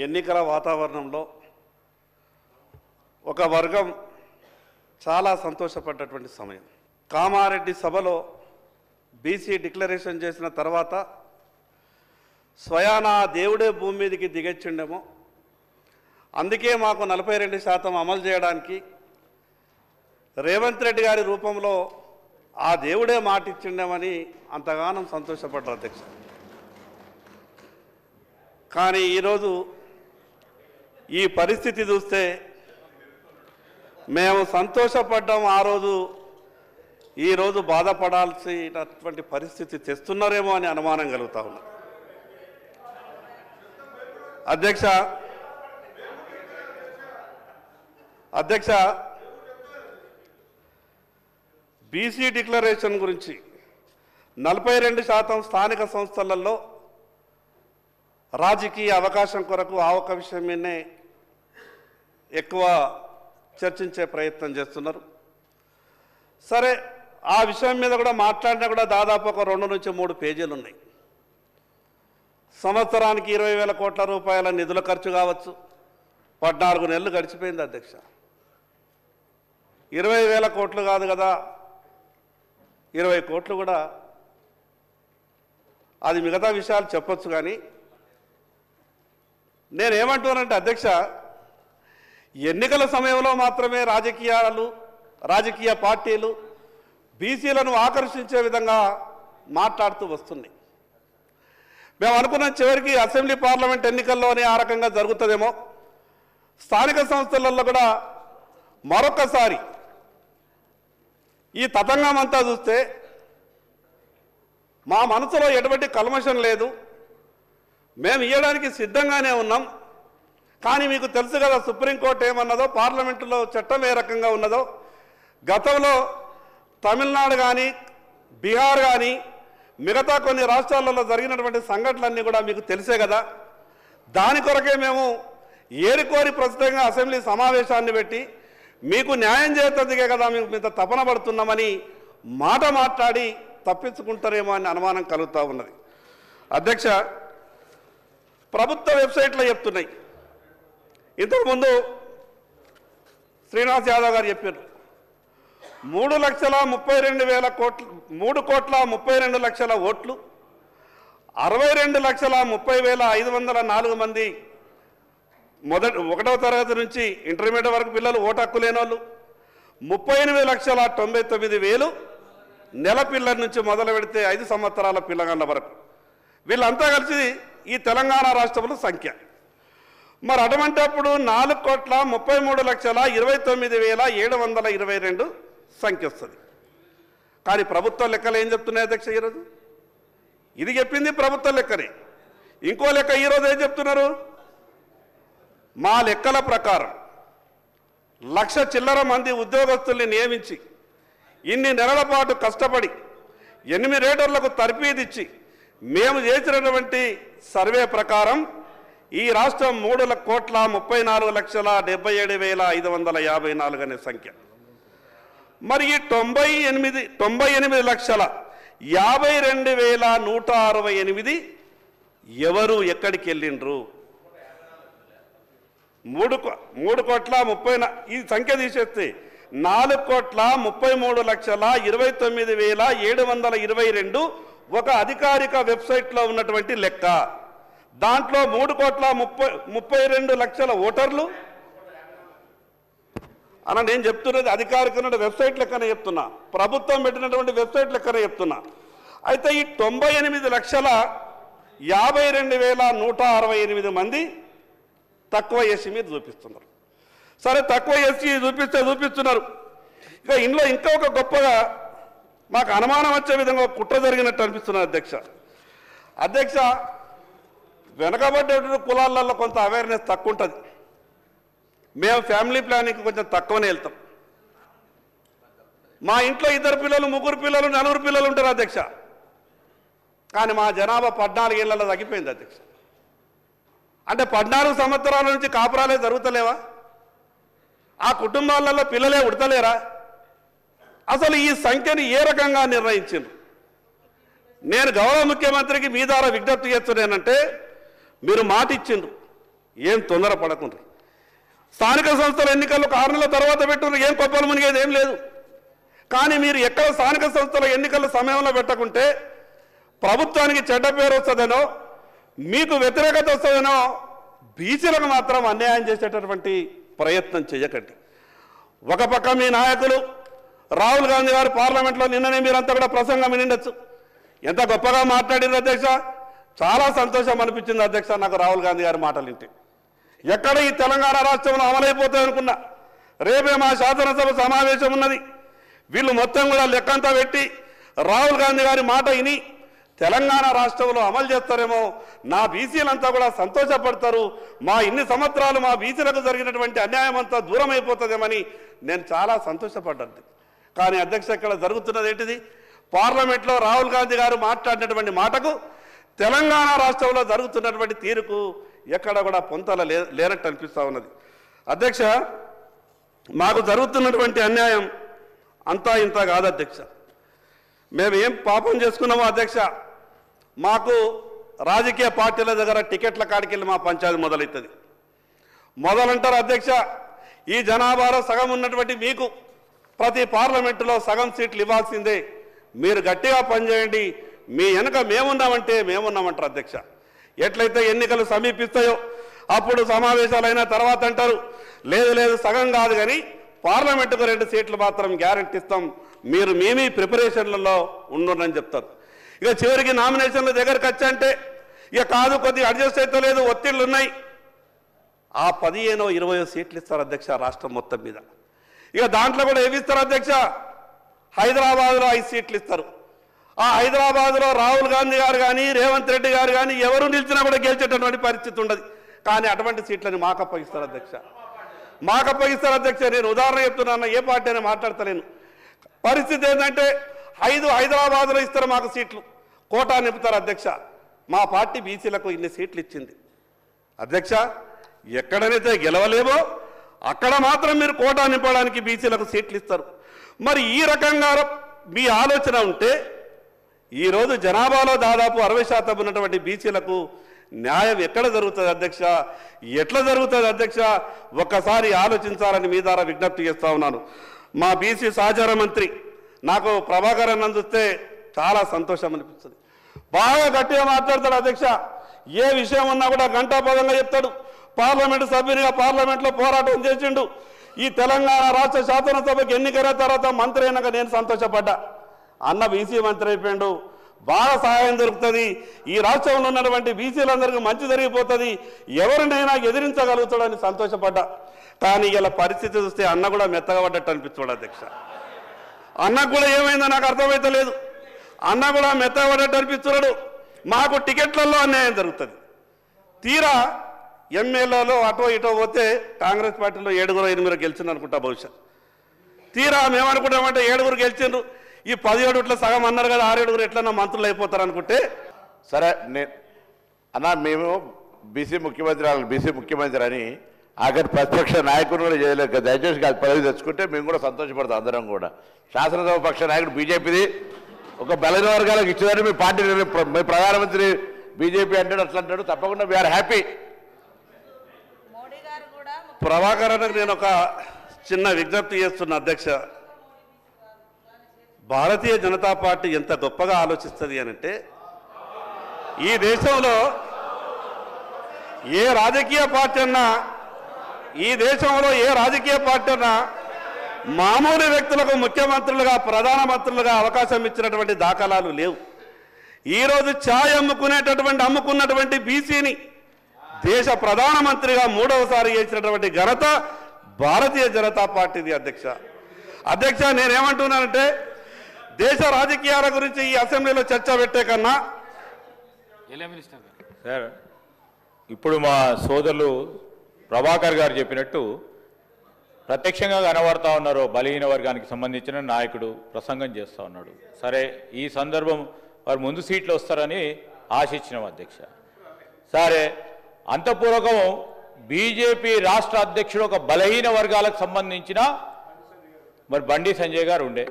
ఎన్నికల వాతావరణంలో ఒక వర్గం చాలా సంతోషపడ్డటువంటి సమయం. కామారెడ్డి సభలో బీసీ డిక్లరేషన్ చేసిన తర్వాత స్వయానా దేవుడే భూమి మీదకి దిగొచ్చిండేమో, అందుకే మాకు 42% అమలు చేయడానికి రేవంత్ రెడ్డి గారి రూపంలో ఆ దేవుడే మాట ఇచ్చిండేమని అంతగానం సంతోషపడ్డారు అధ్యక్ష. కానీ ఈరోజు ఈ పరిస్థితి చూస్తే మేము సంతోషపడ్డాం ఆ రోజు, ఈరోజు బాధపడాల్సినటువంటి పరిస్థితి తెస్తున్నారేమో అని అనుమానం కలుగుతా ఉన్నా. అధ్యక్ష బీసీ డిక్లరేషన్ గురించి 42% స్థానిక సంస్థలలో రాజకీయ అవకాశం కొరకు ఆ ఒక్క విషయం మీదనే ఎక్కువ చర్చించే ప్రయత్నం చేస్తున్నారు. సరే, ఆ విషయం మీద కూడా మాట్లాడినా కూడా దాదాపు ఒక 2 నుంచి 3 పేజీలు ఉన్నాయి. సంవత్సరానికి 20,000 కోట్ల రూపాయల నిధుల ఖర్చు కావచ్చు. 14 నెలలు గడిచిపోయింది అధ్యక్ష. 20,000 కోట్లు కాదు కదా, 20 కోట్లు కూడా అది మిగతా విషయాలు చెప్పొచ్చు. కానీ నేనేమంటున్నానంటే అధ్యక్ష, ఎన్నికల సమయంలో మాత్రమే రాజకీయ పార్టీలు బీసీలను ఆకర్షించే విధంగా మాట్లాడుతూ వస్తున్నాయి. మేము అనుకున్న చివరికి అసెంబ్లీ పార్లమెంట్ ఎన్నికల్లోనే ఆ రకంగా జరుగుతుందేమో, స్థానిక సంస్థలలో కూడా మరొకసారి ఈ తతంగం అంతా చూస్తే మా మనసులో ఎటువంటి కల్మషం లేదు, మేము ఇవ్వడానికి సిద్ధంగానే ఉన్నాం. కానీ మీకు తెలుసు కదా సుప్రీంకోర్టు ఏమన్నదో, పార్లమెంటులో చట్టం ఏ రకంగా ఉన్నదో. గతంలో తమిళనాడు కానీ బీహార్ కానీ మిగతా కొన్ని రాష్ట్రాలలో జరిగినటువంటి సంఘటనలన్నీ కూడా మీకు తెలిసే కదా. దాని కొరకే మేము ఏరికోరి ప్రస్తుతంగా అసెంబ్లీ సమావేశాన్ని పెట్టి మీకు న్యాయం చేసేందుకే కదా మేము ఇంత తపన పడుతున్నామని మాట్లాడి తప్పించుకుంటారేమో అని అనుమానం కలుగుతూ ఉన్నది. అధ్యక్ష, ప్రభుత్వ వెబ్సైట్లో చెప్తున్నాయి. ఇంతకుముందు శ్రీనివాస్ యాదవ్ గారు చెప్పారు, 3,32,000 కోట్లు, 3,32,00,000 ఓట్లు, 62,30,504 మంది 1వ తరగతి నుంచి ఇంటర్మీడియట్ వరకు పిల్లలు ఓటు హక్కు లేని వాళ్ళు, 38,99,000 నెల పిల్లల నుంచి మొదలు పెడితే 5 సంవత్సరాల పిల్లగాళ్ళ వరకు, వీళ్ళంతా కలిసి ఈ తెలంగాణ రాష్ట్రంలో సంఖ్య. మరి అటువంటిప్పుడు 4,33,29,722 సంఖ్య వస్తుంది. కానీ ప్రభుత్వ లెక్కలు ఏం చెప్తున్నాయి అధ్యక్ష ఈరోజు? ఇది చెప్పింది ప్రభుత్వ లెక్కనే. ఇంకో లెక్క ఈరోజు ఏం చెప్తున్నారు? మా లెక్కల ప్రకారం 1,00,000 చిల్లర మంది ఉద్యోగస్తుల్ని నియమించి ఇన్ని నెలల పాటు కష్టపడి 8 రేటర్లకు తర్ఫీదిచ్చి మేము చేసినటువంటి సర్వే ప్రకారం ఈ రాష్ట్రం 3,34,77,554 అనే సంఖ్య. మరి ఈ 98,52,168 ఎవరు ఎక్కడికి వెళ్ళిండ్రు? 3,30,00,000 ఈ సంఖ్య తీసేస్తే 4,33,29,722 ఒక అధికారిక వెబ్సైట్లో ఉన్నటువంటి లెక్క. దాంట్లో 3,32,00,000 ఓటర్లు అన్న. నేను చెప్తున్నది అధికారిక వెబ్సైట్ లెక్కనే చెప్తున్నా, ప్రభుత్వం పెట్టినటువంటి వెబ్సైట్ లెక్కనే చెప్తున్నా. అయితే ఈ 98,52,168 మంది తక్కువ ఎస్సీ మీద చూపిస్తున్నారు. సరే, తక్కువ ఎస్సీ చూపిస్తున్నారు. ఇక ఇందులో ఇంకా ఒక గొప్పగా మాకు అనుమానం వచ్చే విధంగా కుట్ర జరిగినట్టు అనిపిస్తున్నది అధ్యక్ష. వెనకబడ్డ కులాలలో కొంత అవేర్నెస్ తక్కువ ఉంటుంది. మేము ఫ్యామిలీ ప్లానింగ్కి కొంచెం తక్కువనే వెళ్తాం. మా ఇంట్లో 2 పిల్లలు, 3 పిల్లలు, 4 పిల్లలు ఉంటారు అధ్యక్ష. కానీ మా జనాభా 14 ఏళ్లలో తగ్గిపోయింది అధ్యక్ష. అంటే 14 సంవత్సరాల నుంచి కాపురాలే జరుగుతలేవా? ఆ కుటుంబాలలో పిల్లలే ఉడతలేరా? అసలు ఈ సంఖ్యని ఏ రకంగా నిర్ణయించారు? నేను గౌరవ ముఖ్యమంత్రికి మీ ద్వారా విజ్ఞప్తి చేస్తున్నానంటే, మీరు మాట ఇచ్చిండ్రు ఏం తొందర పడకుండా స్థానిక సంస్థల ఎన్నికలు 6 నెలల తర్వాత పెట్టుకుని ఏం కొప్పలు మునిగేది ఏం లేదు. కానీ మీరు ఎక్కడ స్థానిక సంస్థల ఎన్నికల సమయంలో పెట్టకుంటే ప్రభుత్వానికి చెడ్డ పేరు వస్తుందనో మీకు వ్యతిరేకత వస్తుందనో బీసీలకు మాత్రం అన్యాయం చేసేటటువంటి ప్రయత్నం చేయకండి. ఒక పక్క మీ నాయకులు రాహుల్ గాంధీ గారు పార్లమెంట్లో నిన్ననే మీరంతా కూడా ప్రసంగం వినిండొచ్చు. ఎంత గొప్పగా మాట్లాడింది అధ్యక్ష, చాలా సంతోషం అనిపించింది అధ్యక్ష నాకు రాహుల్ గాంధీ గారి మాటలు వింటే. ఎక్కడ ఈ తెలంగాణ రాష్ట్రంలో అమలైపోతుంది అనుకున్నా, రేపే మా శాసనసభ సమావేశం ఉన్నది. వీళ్ళు మొత్తం కూడా లెక్కంతా పెట్టి రాహుల్ గాంధీ గారి మాట విని తెలంగాణ రాష్ట్రంలో అమలు చేస్తారేమో, నా బీసీలంతా కూడా సంతోషపడతారు, మా ఇన్ని సంవత్సరాలు మా బీసీలకు జరిగినటువంటి అన్యాయం అంతా దూరం అయిపోతుందేమని నేను చాలా సంతోషపడ్డాను. కానీ అధ్యక్ష ఇక్కడ జరుగుతున్నది ఏంటిది? పార్లమెంట్లో రాహుల్ గాంధీ గారు మాట్లాడినటువంటి మాటకు తెలంగాణ రాష్ట్రంలో జరుగుతున్నటువంటి తీరుకు ఎక్కడ కూడా పొంతల లేనట్టు అనిపిస్తూ ఉన్నది. అధ్యక్ష, మాకు జరుగుతున్నటువంటి అన్యాయం అంతా ఇంత కాదు అధ్యక్ష. మేము ఏం పాపం చేసుకున్నామో అధ్యక్ష, మాకు రాజకీయ పార్టీల దగ్గర టికెట్ల కాడికి వెళ్ళి మా పంచాయతీ మొదలవుతుంది. మొదలంటారు అధ్యక్ష, ఈ జనాభాలో సగం ఉన్నటువంటి మీకు ప్రతి పార్లమెంటులో సగం సీట్లు ఇవ్వాల్సిందే, మీరు గట్టిగా పనిచేయండి, మీ వెనుక మేమున్నామంటే మేమున్నామంటారు అధ్యక్ష. ఎట్లయితే ఎన్నికలు సమీపిస్తాయో అప్పుడు సమావేశాలు అయిన తర్వాత అంటారు, లేదు లేదు సగం కాదు కానీ పార్లమెంటుకు 2 సీట్లు మాత్రం గ్యారెంటీ ఇస్తాం, మీరు మేమీ ప్రిపరేషన్లలో ఉండరని చెప్తారు. ఇక చివరికి నామినేషన్ల దగ్గరికి వచ్చంటే ఇక కాదు, కొద్దిగా అడ్జస్ట్ అయితే లేదు, ఒత్తిళ్లు ఉన్నాయి, ఆ 15-20 సీట్లు ఇస్తారు అధ్యక్ష రాష్ట్రం మొత్తం మీద. ఇక దాంట్లో కూడా ఏమి ఇస్తారు అధ్యక్ష? హైదరాబాద్లో 5 సీట్లు ఇస్తారు. ఆ హైదరాబాద్లో రాహుల్ గాంధీ గారు కానీ రేవంత్ రెడ్డి గారు కానీ ఎవరు నిలిచినా కూడా గెలిచేటటువంటి పరిస్థితి ఉండదు. కానీ అటువంటి సీట్లని మాకు అప్పగిస్తారు అధ్యక్ష, మాకు అప్పగిస్తారు అధ్యక్ష. నేను ఉదాహరణ చెప్తున్నాను, ఏ పార్టీ అయినా మాట్లాడతలేను. పరిస్థితి ఏంటంటే 5 హైదరాబాద్లో ఇస్తారు మాకు సీట్లు, కోటా నింపుతారు అధ్యక్ష. మా పార్టీ బీసీలకు ఇన్ని సీట్లు ఇచ్చింది అధ్యక్ష. ఎక్కడనైతే గెలవలేమో అక్కడ మాత్రం మీరు కోటా నింపడానికి బీసీలకు సీట్లు ఇస్తారు. మరి ఈ రకంగా మీ ఆలోచన ఉంటే ఈరోజు జనాభాలో దాదాపు 60% ఉన్నటువంటి బీసీలకు న్యాయం ఎక్కడ జరుగుతుంది అధ్యక్ష? ఎట్లా జరుగుతుంది అధ్యక్ష? ఒక్కసారి ఆలోచించాలని మీ ద్వారా విజ్ఞప్తి చేస్తూ ఉన్నాను. మా బీసీ సహచార మంత్రి నాకు ప్రభాకర్ అన్న చూస్తే చాలా సంతోషం అనిపిస్తుంది. బాగా గట్టిగా మాట్లాడతాడు అధ్యక్ష, ఏ విషయం ఉన్నా కూడా గంటాపదంగా చెప్తాడు. పార్లమెంటు సభ్యునిగా పార్లమెంట్లో పోరాటం చేసిండు. ఈ తెలంగాణ రాష్ట్ర శాసనసభకి ఎన్నికైన తర్వాత మంత్రి అయినాక నేను సంతోషపడ్డా. అన్న బీసీ మంత్రి అయిపోయాడు, బాగా సహాయం దొరుకుతుంది, ఈ రాష్ట్రంలో ఉన్నటువంటి బీసీలందరికీ మంచి జరిగిపోతుంది, ఎవరినైనా ఎదిరించగలుగుతాడని సంతోషపడ్డా. కానీ ఇలా పరిస్థితి చూస్తే అన్న కూడా మెత్తగా పడ్డట్టు అనిపిస్తాడు అధ్యక్ష. అన్నకు కూడా ఏమైందో నాకు అర్థమైతే లేదు, అన్న కూడా మెత్తగా పడ్డట్టు అనిపిస్తున్నాడు. మాకు టికెట్లలో అన్యాయం జరుగుతుంది. తీరా ఎమ్మెల్యేలో అటో ఇటో పోతే కాంగ్రెస్ పార్టీలో 7-8 గెలిచింది అనుకుంటా బహుశా. తీరా మేమనుకుంటామంటే 7 గెలిచిండ్రు, ఈ 17 సగం అన్నారు కదా, 6-7 ఎట్లన్నా మంత్రులు అయిపోతారు అనుకుంటే. సరే అన్న, మేము బీసీ ముఖ్యమంత్రి అని ఆఖరి ప్రతిపక్ష నాయకుడు కూడా చేయలేక దయచేసి కాదు పదవి తెచ్చుకుంటే మేము కూడా సంతోషపడతాం. అందరం కూడా శాసనసభ పక్ష నాయకుడు బీజేపీది ఒక బలైన వర్గాలకు ఇచ్చేదని మీ పార్టీ మీ ప్రధానమంత్రి బీజేపీ అంటాడు, అట్లా అంటాడు. తప్పకుండా వీఆర్ హ్యాపీ. ప్రభాకర్ అన్నకు నేను ఒక చిన్న విజ్ఞప్తి చేస్తున్నా అధ్యక్ష. భారతీయ జనతా పార్టీ ఎంత గొప్పగా ఆలోచిస్తుంది అనంటే, ఈ దేశంలో ఏ రాజకీయ పార్టీ అన్నా మామూలు వ్యక్తులకు ముఖ్యమంత్రులుగా ప్రధానమంత్రులుగా అవకాశం ఇచ్చినటువంటి దాఖలాలు లేవు. ఈరోజు ఛాయ్ అమ్ముకున్నటువంటి బీసీని దేశ ప్రధానమంత్రిగా 3వసారి చేసినటువంటి ఘనత భారతీయ జనతా పార్టీది అధ్యక్ష. నేనేమంటున్నానంటే, దేశ రాజకీయాల గురించి ఈ అసెంబ్లీలో చర్చ పెట్టే కన్నా సార్, ఇప్పుడు మా సోదరులు ప్రభాకర్ గారు చెప్పినట్టు ప్రత్యక్షంగా కనబడతా ఉన్నారు, బలహీన వర్గానికి సంబంధించిన నాయకుడు ప్రసంగం చేస్తూ ఉన్నాడు. సరే, ఈ సందర్భం వారు ముందు సీట్లు వస్తారని ఆశించినాం అధ్యక్ష. సరే, అంతపూర్వకం బీజేపీ రాష్ట్ర అధ్యక్షుడు ఒక బలహీన వర్గాలకు సంబంధించిన మరి బండి సంజయ్ గారు ఉండే,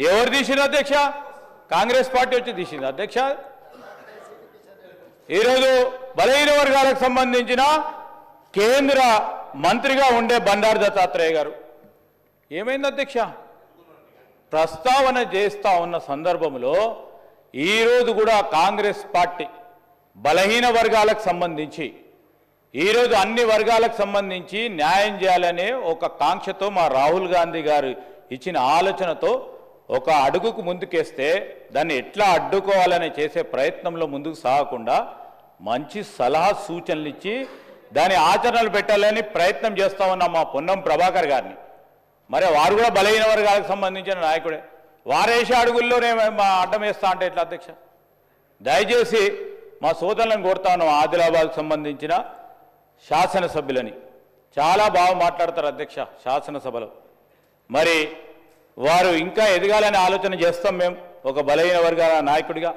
ఎవరు తీసింది అధ్యక్ష? కాంగ్రెస్ పార్టీ వచ్చి తీసింది అధ్యక్ష. ఈరోజు బలహీన వర్గాలకు సంబంధించిన కేంద్ర మంత్రిగా ఉండే బండారు దత్తాత్రేయ గారు ఏమైంది అధ్యక్ష? ప్రస్తావన చేస్తా ఉన్న సందర్భంలో ఈరోజు కూడా కాంగ్రెస్ పార్టీ బలహీన వర్గాలకు సంబంధించి ఈరోజు అన్ని వర్గాలకు సంబంధించి న్యాయం చేయాలనే ఒక కాంక్షతో మా రాహుల్ గాంధీ గారు ఇచ్చిన ఆలోచనతో ఒక అడుగుకు ముందుకేస్తే దాన్ని ఎట్లా అడ్డుకోవాలని చేసే ప్రయత్నంలో ముందుకు సాగకుండా మంచి సలహా సూచనలు ఇచ్చి దాని ఆచరణలు పెట్టాలని ప్రయత్నం చేస్తా ఉన్న మా పొన్నం ప్రభాకర్ గారిని, మరి వారు కూడా బలహీన వర్గాలకు సంబంధించిన నాయకుడే, వారేసే అడుగుల్లోనే మా అడ్డం వేస్తా అంటే ఎట్లా అధ్యక్ష? దయచేసి మా సోదరులను కోరుతాను, ఆదిలాబాద్కు సంబంధించిన శాసనసభ్యులని చాలా బాగా మాట్లాడతారు అధ్యక్ష శాసనసభలో, మరి వారు ఇంకా ఎదగాలని ఆలోచన చేస్తాం. మేము ఒక బలహీన వర్గాల నాయకుడిగా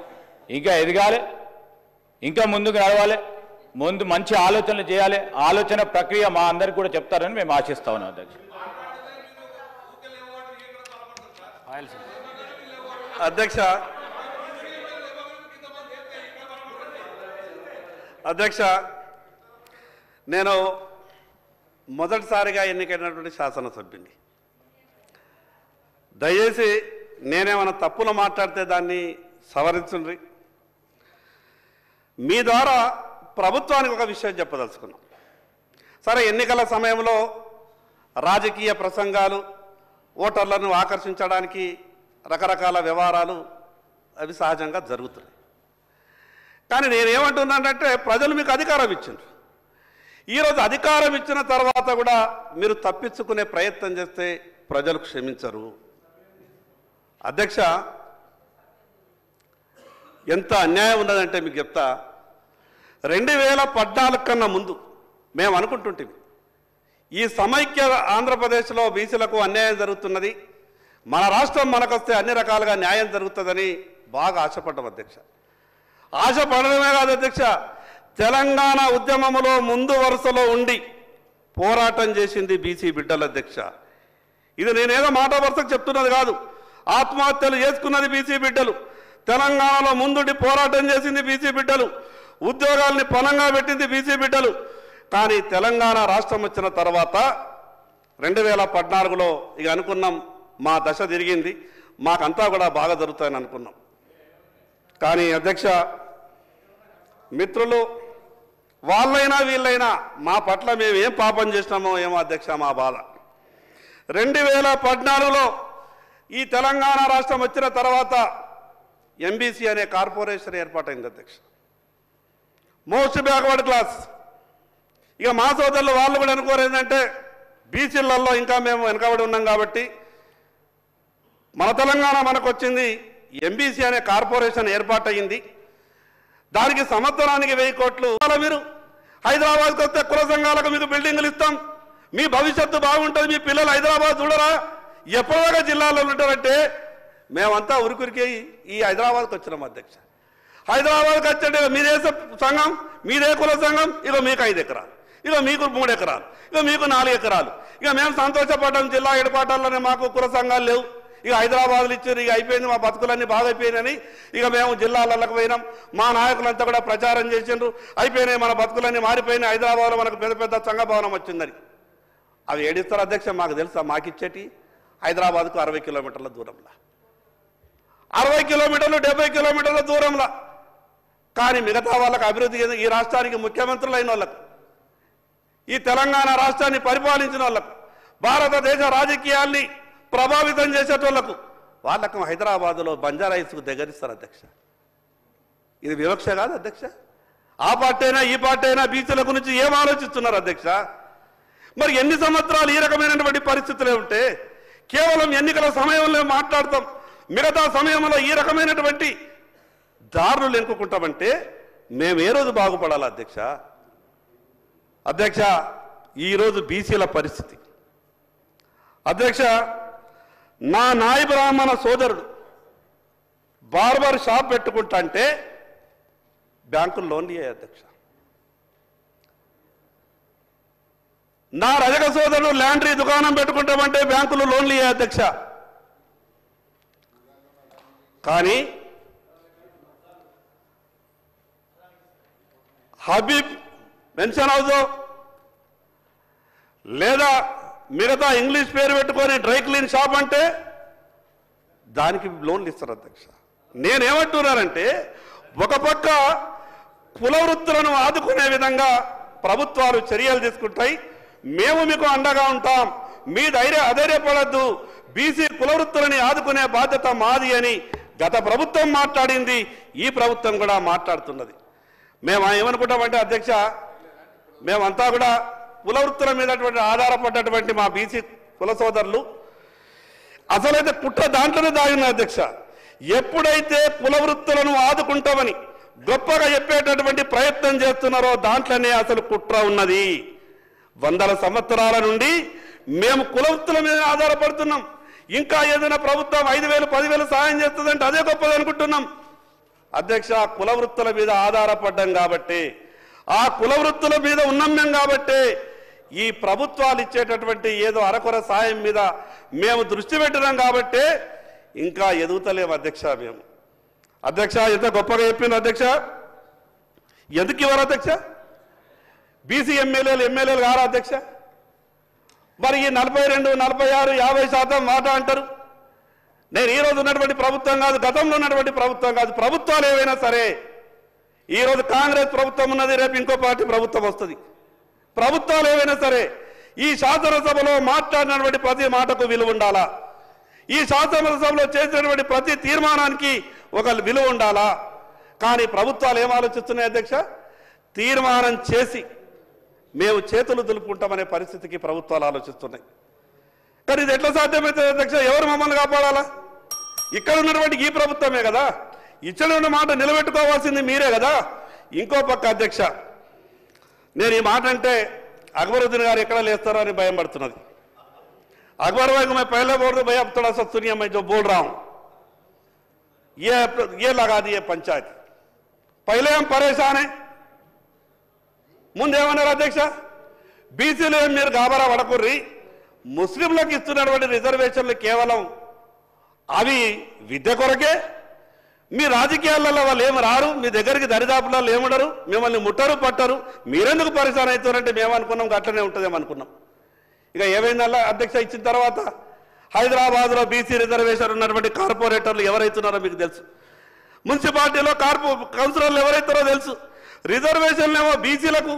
ఇంకా ఎదగాలి, ఇంకా ముందుకు నడవాలి, ముందు మంచి ఆలోచనలు చేయాలి. ఆలోచన ప్రక్రియ మా అందరికి కూడా చెప్తారని మేము ఆశిస్తా ఉన్నాం అధ్యక్ష. అధ్యక్ష నేను మొదటిసారిగా ఎన్నికైనటువంటి శాసనసభ్యుని. దయచేసి నేనేమైనా తప్పులు మాట్లాడితే దాన్ని సవరించండి. మీ ద్వారా ప్రభుత్వానికి ఒక విషయం చెప్పదలుచుకున్నాం. సరే, ఎన్నికల సమయంలో రాజకీయ ప్రసంగాలు, ఓటర్లను ఆకర్షించడానికి రకరకాల వ్యవహారాలు అవి సహజంగా జరుగుతున్నాయి. కానీ నేనేమంటున్నానంటే ప్రజలు మీకు అధికారం ఇచ్చిండ్రు. ఈరోజు అధికారం ఇచ్చిన తర్వాత కూడా మీరు తప్పించుకునే ప్రయత్నం చేస్తే ప్రజలు క్షమించరు. అధ్యక్ష, ఎంత అన్యాయం ఉన్నదంటే మీకు చెప్తా. 2014 కన్నా ముందు మేము అనుకుంటుంటాం ఈ సమైక్య ఆంధ్రప్రదేశ్లో బీసీలకు అన్యాయం జరుగుతున్నది, మన రాష్ట్రం మనకొస్తే అన్ని రకాలుగా న్యాయం జరుగుతుందని బాగా ఆశపడ్డాం అధ్యక్ష. ఆశపడడమే కాదు అధ్యక్ష, తెలంగాణ ఉద్యమంలో ముందు వరుసలో ఉండి పోరాటం చేసింది బీసీ బిడ్డల అధ్యక్ష. ఇది నేనేదో మాట వరుసకు చెప్తున్నది కాదు. ఆత్మహత్యలు చేసుకున్నది బీసీ బిడ్డలు, తెలంగాణలో ముందుండి పోరాటం చేసింది బీసీ బిడ్డలు, ఉద్యోగాల్ని పణంగా పెట్టింది బీసీ బిడ్డలు. కానీ తెలంగాణ రాష్ట్రం వచ్చిన తర్వాత 2014లో ఇక అనుకున్నాం మా దశ తిరిగింది, మాకంతా కూడా బాగా జరుగుతాయని అనుకున్నాం. కానీ అధ్యక్ష, మిత్రులు వాళ్ళైనా వీళ్ళైనా మా పట్ల మేము ఏం పాపం చేసినామో ఏమో అధ్యక్ష మా బాధ. 2014లో ఈ తెలంగాణ రాష్ట్రం వచ్చిన తర్వాత ఎంబీసీ అనే కార్పొరేషన్ ఏర్పాటైంది అధ్యక్ష. Most backward class. ఇక మా సోదరులు వాళ్ళు కూడా అనుకోరు ఏంటంటే బీసీలలో ఇంకా మేము వెనకబడి ఉన్నాం కాబట్టి మన తెలంగాణ మనకు వచ్చింది, ఎంబీసీ అనే కార్పొరేషన్ ఏర్పాటయింది, దానికి సంవత్సరానికి 1000 కోట్లు. మీరు హైదరాబాద్కి వస్తే కుల సంఘాలకు మీకు బిల్డింగులు ఇస్తాం, మీ భవిష్యత్తు బాగుంటుంది, మీ పిల్లలు హైదరాబాద్ చూడరా, ఎప్పటిదాకా జిల్లాలో ఉంటారంటే మేమంతా ఉరికురికి ఈ హైదరాబాద్కి వచ్చినాం అధ్యక్ష. హైదరాబాద్కి వచ్చే మీదే సంఘం, మీదే కుల సంఘం, ఇక మీకు 5 ఎకరాలు, ఇక మీకు 3 ఎకరాలు, ఇక మీకు 4 ఎకరాలు. ఇక మేము సంతోషపడ్డాం, జిల్లా ఏర్పాటాల్లోనే మాకు కుల సంఘాలు లేవు, ఇక హైదరాబాద్లో ఇచ్చారు, ఇక అయిపోయింది, మా బతుకులన్నీ బాగా అయిపోయినాయని ఇక మేము జిల్లాలకు పోయినాం. మా నాయకులంతా కూడా ప్రచారం చేసిండ్రు, అయిపోయినాయి మన బతుకులన్నీ మారిపోయినాయి, హైదరాబాద్లో మనకు పెద్ద పెద్ద సంఘ భవనం వచ్చిందని. అవి ఏడిస్తారు అధ్యక్ష, మాకు తెలుసా? మాకిచ్చేటి హైదరాబాద్కు 60 కిలోమీటర్ల దూరంలో, 60 కిలోమీటర్లు 70 కిలోమీటర్ల దూరంలో. కానీ మిగతా వాళ్ళకు అభివృద్ధి, ఈ రాష్ట్రానికి ముఖ్యమంత్రులు అయిన వాళ్ళకు, ఈ తెలంగాణ రాష్ట్రాన్ని పరిపాలించిన వాళ్ళకు, భారతదేశ రాజకీయాల్ని ప్రభావితం చేసేటోళ్లకు వాళ్ళకు హైదరాబాదులో బంజారా హిల్స్కు దగ్గరిస్తారు అధ్యక్ష. ఇది వివక్ష కాదు అధ్యక్ష? ఆ పార్టీ అయినా ఈ పార్టీ అయినా బీసీల గురించి ఏం ఆలోచిస్తున్నారు అధ్యక్ష? మరి ఎన్ని సంవత్సరాలు ఈ రకమైనటువంటి పరిస్థితులే ఉంటే కేవలం ఎన్నికల సమయంలో మాట్లాడతాం, మిగతా సమయంలో ఈ రకమైనటువంటి దారులు ఎన్నుకుంటామంటే మేము ఏ రోజు బాగుపడాలి అధ్యక్ష? అధ్యక్ష, ఈరోజు బీసీల పరిస్థితి అధ్యక్ష, నా నాయ బ్రాహ్మణ సోదరుడు బార్బర్ షాప్ పెట్టుకుంటా అంటే బ్యాంకులు లోన్లు ఇయ్యాయి అధ్యక్ష. నా రజక సోదరుడు ల్యాండ్రీ దుకాణం పెట్టుకుంటామంటే బ్యాంకులు లోన్లు ఇయ్యాయి అధ్యక్ష. కానీ హబీబ్ పెన్షన్ హౌజో లేదా మిగతా ఇంగ్లీష్ పేరు పెట్టుకొని డ్రై క్లీన్ షాప్ అంటే దానికి లోన్లు ఇస్తారు అధ్యక్ష. నేనేమంటున్నానంటే ఒక పక్క కుల వృత్తులను ఆదుకునే విధంగా ప్రభుత్వాలు చర్యలు తీసుకుంటాయి, మేము మీకు అండగా ఉంటాం, మీ అధైర్యపడద్దు, బీసీ కుల వృత్తులని ఆదుకునే బాధ్యత మాది అని గత ప్రభుత్వం మాట్లాడింది, ఈ ప్రభుత్వం కూడా మాట్లాడుతున్నది. మేము ఏమనుకుంటామంటే అధ్యక్ష, మేమంతా కూడా కుల వృత్తుల మీద ఆధారపడ్డటువంటి మా బీసీ కుల సోదరులు అసలైతే కుట్ర దాంట్లోనే దాగిన అధ్యక్ష. ఎప్పుడైతే కుల వృత్తులను ఆదుకుంటామని గొప్పగా చెప్పేటటువంటి ప్రయత్నం చేస్తున్నారో దాంట్లోనే అసలు కుట్ర ఉన్నది. వందల సంవత్సరాల నుండి మేము కుల వృత్తుల మీద ఆధారపడుతున్నాం. ఇంకా ఏదైనా ప్రభుత్వం 5,000 10,000 సాయం చేస్తుందంటే అదే గొప్పది అనుకుంటున్నాం అధ్యక్ష. కుల వృత్తుల మీద ఆధారపడ్డాం కాబట్టి, ఆ కుల వృత్తుల మీద ఉన్నాం మేము కాబట్టి ఈ ప్రభుత్వాలు ఇచ్చేటటువంటి ఏదో అరకొర సాయం మీద మేము దృష్టి పెట్టినాం కాబట్టి ఇంకా ఎదుగుతలేము అధ్యక్ష. మేము అధ్యక్ష ఎంత గొప్పగా చెప్పింది అధ్యక్ష. ఎందుకు ఇవ్వరు అధ్యక్ష? బీసీ ఎమ్మెల్యేలు కారా అధ్యక్ష? మరి ఈ 42, 46, 50% మాట అంటారు. నేను ఈరోజు ఉన్నటువంటి ప్రభుత్వం కాదు, గతంలో ఉన్నటువంటి ప్రభుత్వం కాదు, ప్రభుత్వాలు ఏవైనా సరే, ఈరోజు కాంగ్రెస్ ప్రభుత్వం ఉన్నది, రేపు ఇంకో పార్టీ ప్రభుత్వం వస్తుంది. ప్రభుత్వాలు ఏవైనా సరే ఈ శాసనసభలో మాట్లాడినటువంటి ప్రతి మాటకు విలువ ఉండాలా, ఈ శాసనసభలో చేసినటువంటి ప్రతి తీర్మానానికి ఒక విలువ ఉండాలా. కానీ ప్రభుత్వాలు ఏం ఆలోచిస్తున్నాయి అధ్యక్ష? తీర్మానం చేసి మేము చేతులు దులుపుకుంటామనే పరిస్థితికి ప్రభుత్వాలు ఆలోచిస్తున్నాయి. కానీ ఇది ఎట్లా సాధ్యమవుతుంది అధ్యక్ష? ఎవరు మమ్మల్ని కాపాడాలా? ఇక్కడ ఉన్నటువంటి ఈ ప్రభుత్వమే కదా, ఇచ్చిన మాట నిలబెట్టుకోవాల్సింది మీరే కదా. ఇంకో పక్క అధ్యక్ష, నేను ఈ మాట అంటే అక్బరుద్దీన్ గారు ఎక్కడ లేస్తారో అని భయం పడుతున్నది. अकबर भाई को मैं पहले बोल दूं, भैया अब थोड़ा सा सुनिए, मैं जो बोल रहा हूं ये लगा दिए पंचायत, पहले हम परेशान हैं. ముందేమన్నారు అధ్యక్ష? బీసీలు మీరు గాబరా పడకుర్రి, ముస్లింలకు ఇస్తున్నటువంటి రిజర్వేషన్లు కేవలం అవి విద్య కొరకే, మీ రాజకీయాలలో వాళ్ళు ఏమి రారు, మీ దగ్గరికి దరిదాపులలో ఏముండరు, మిమ్మల్ని ముట్టరు పట్టరు, మీరెందుకు పరిశాన్ అవుతారంటే మేము అనుకున్నాం అట్లనే ఉంటుందేమనుకున్నాం. ఇక ఏమైందల్లా అధ్యక్ష, ఇచ్చిన తర్వాత హైదరాబాద్లో బీసీ రిజర్వేషన్ ఉన్నటువంటి కార్పొరేటర్లు ఎవరైతున్నారో మీకు తెలుసు, మున్సిపాలిటీలో కౌన్సిలర్లు ఎవరైతారో తెలుసు. రిజర్వేషన్లు ఏమో బీసీలకు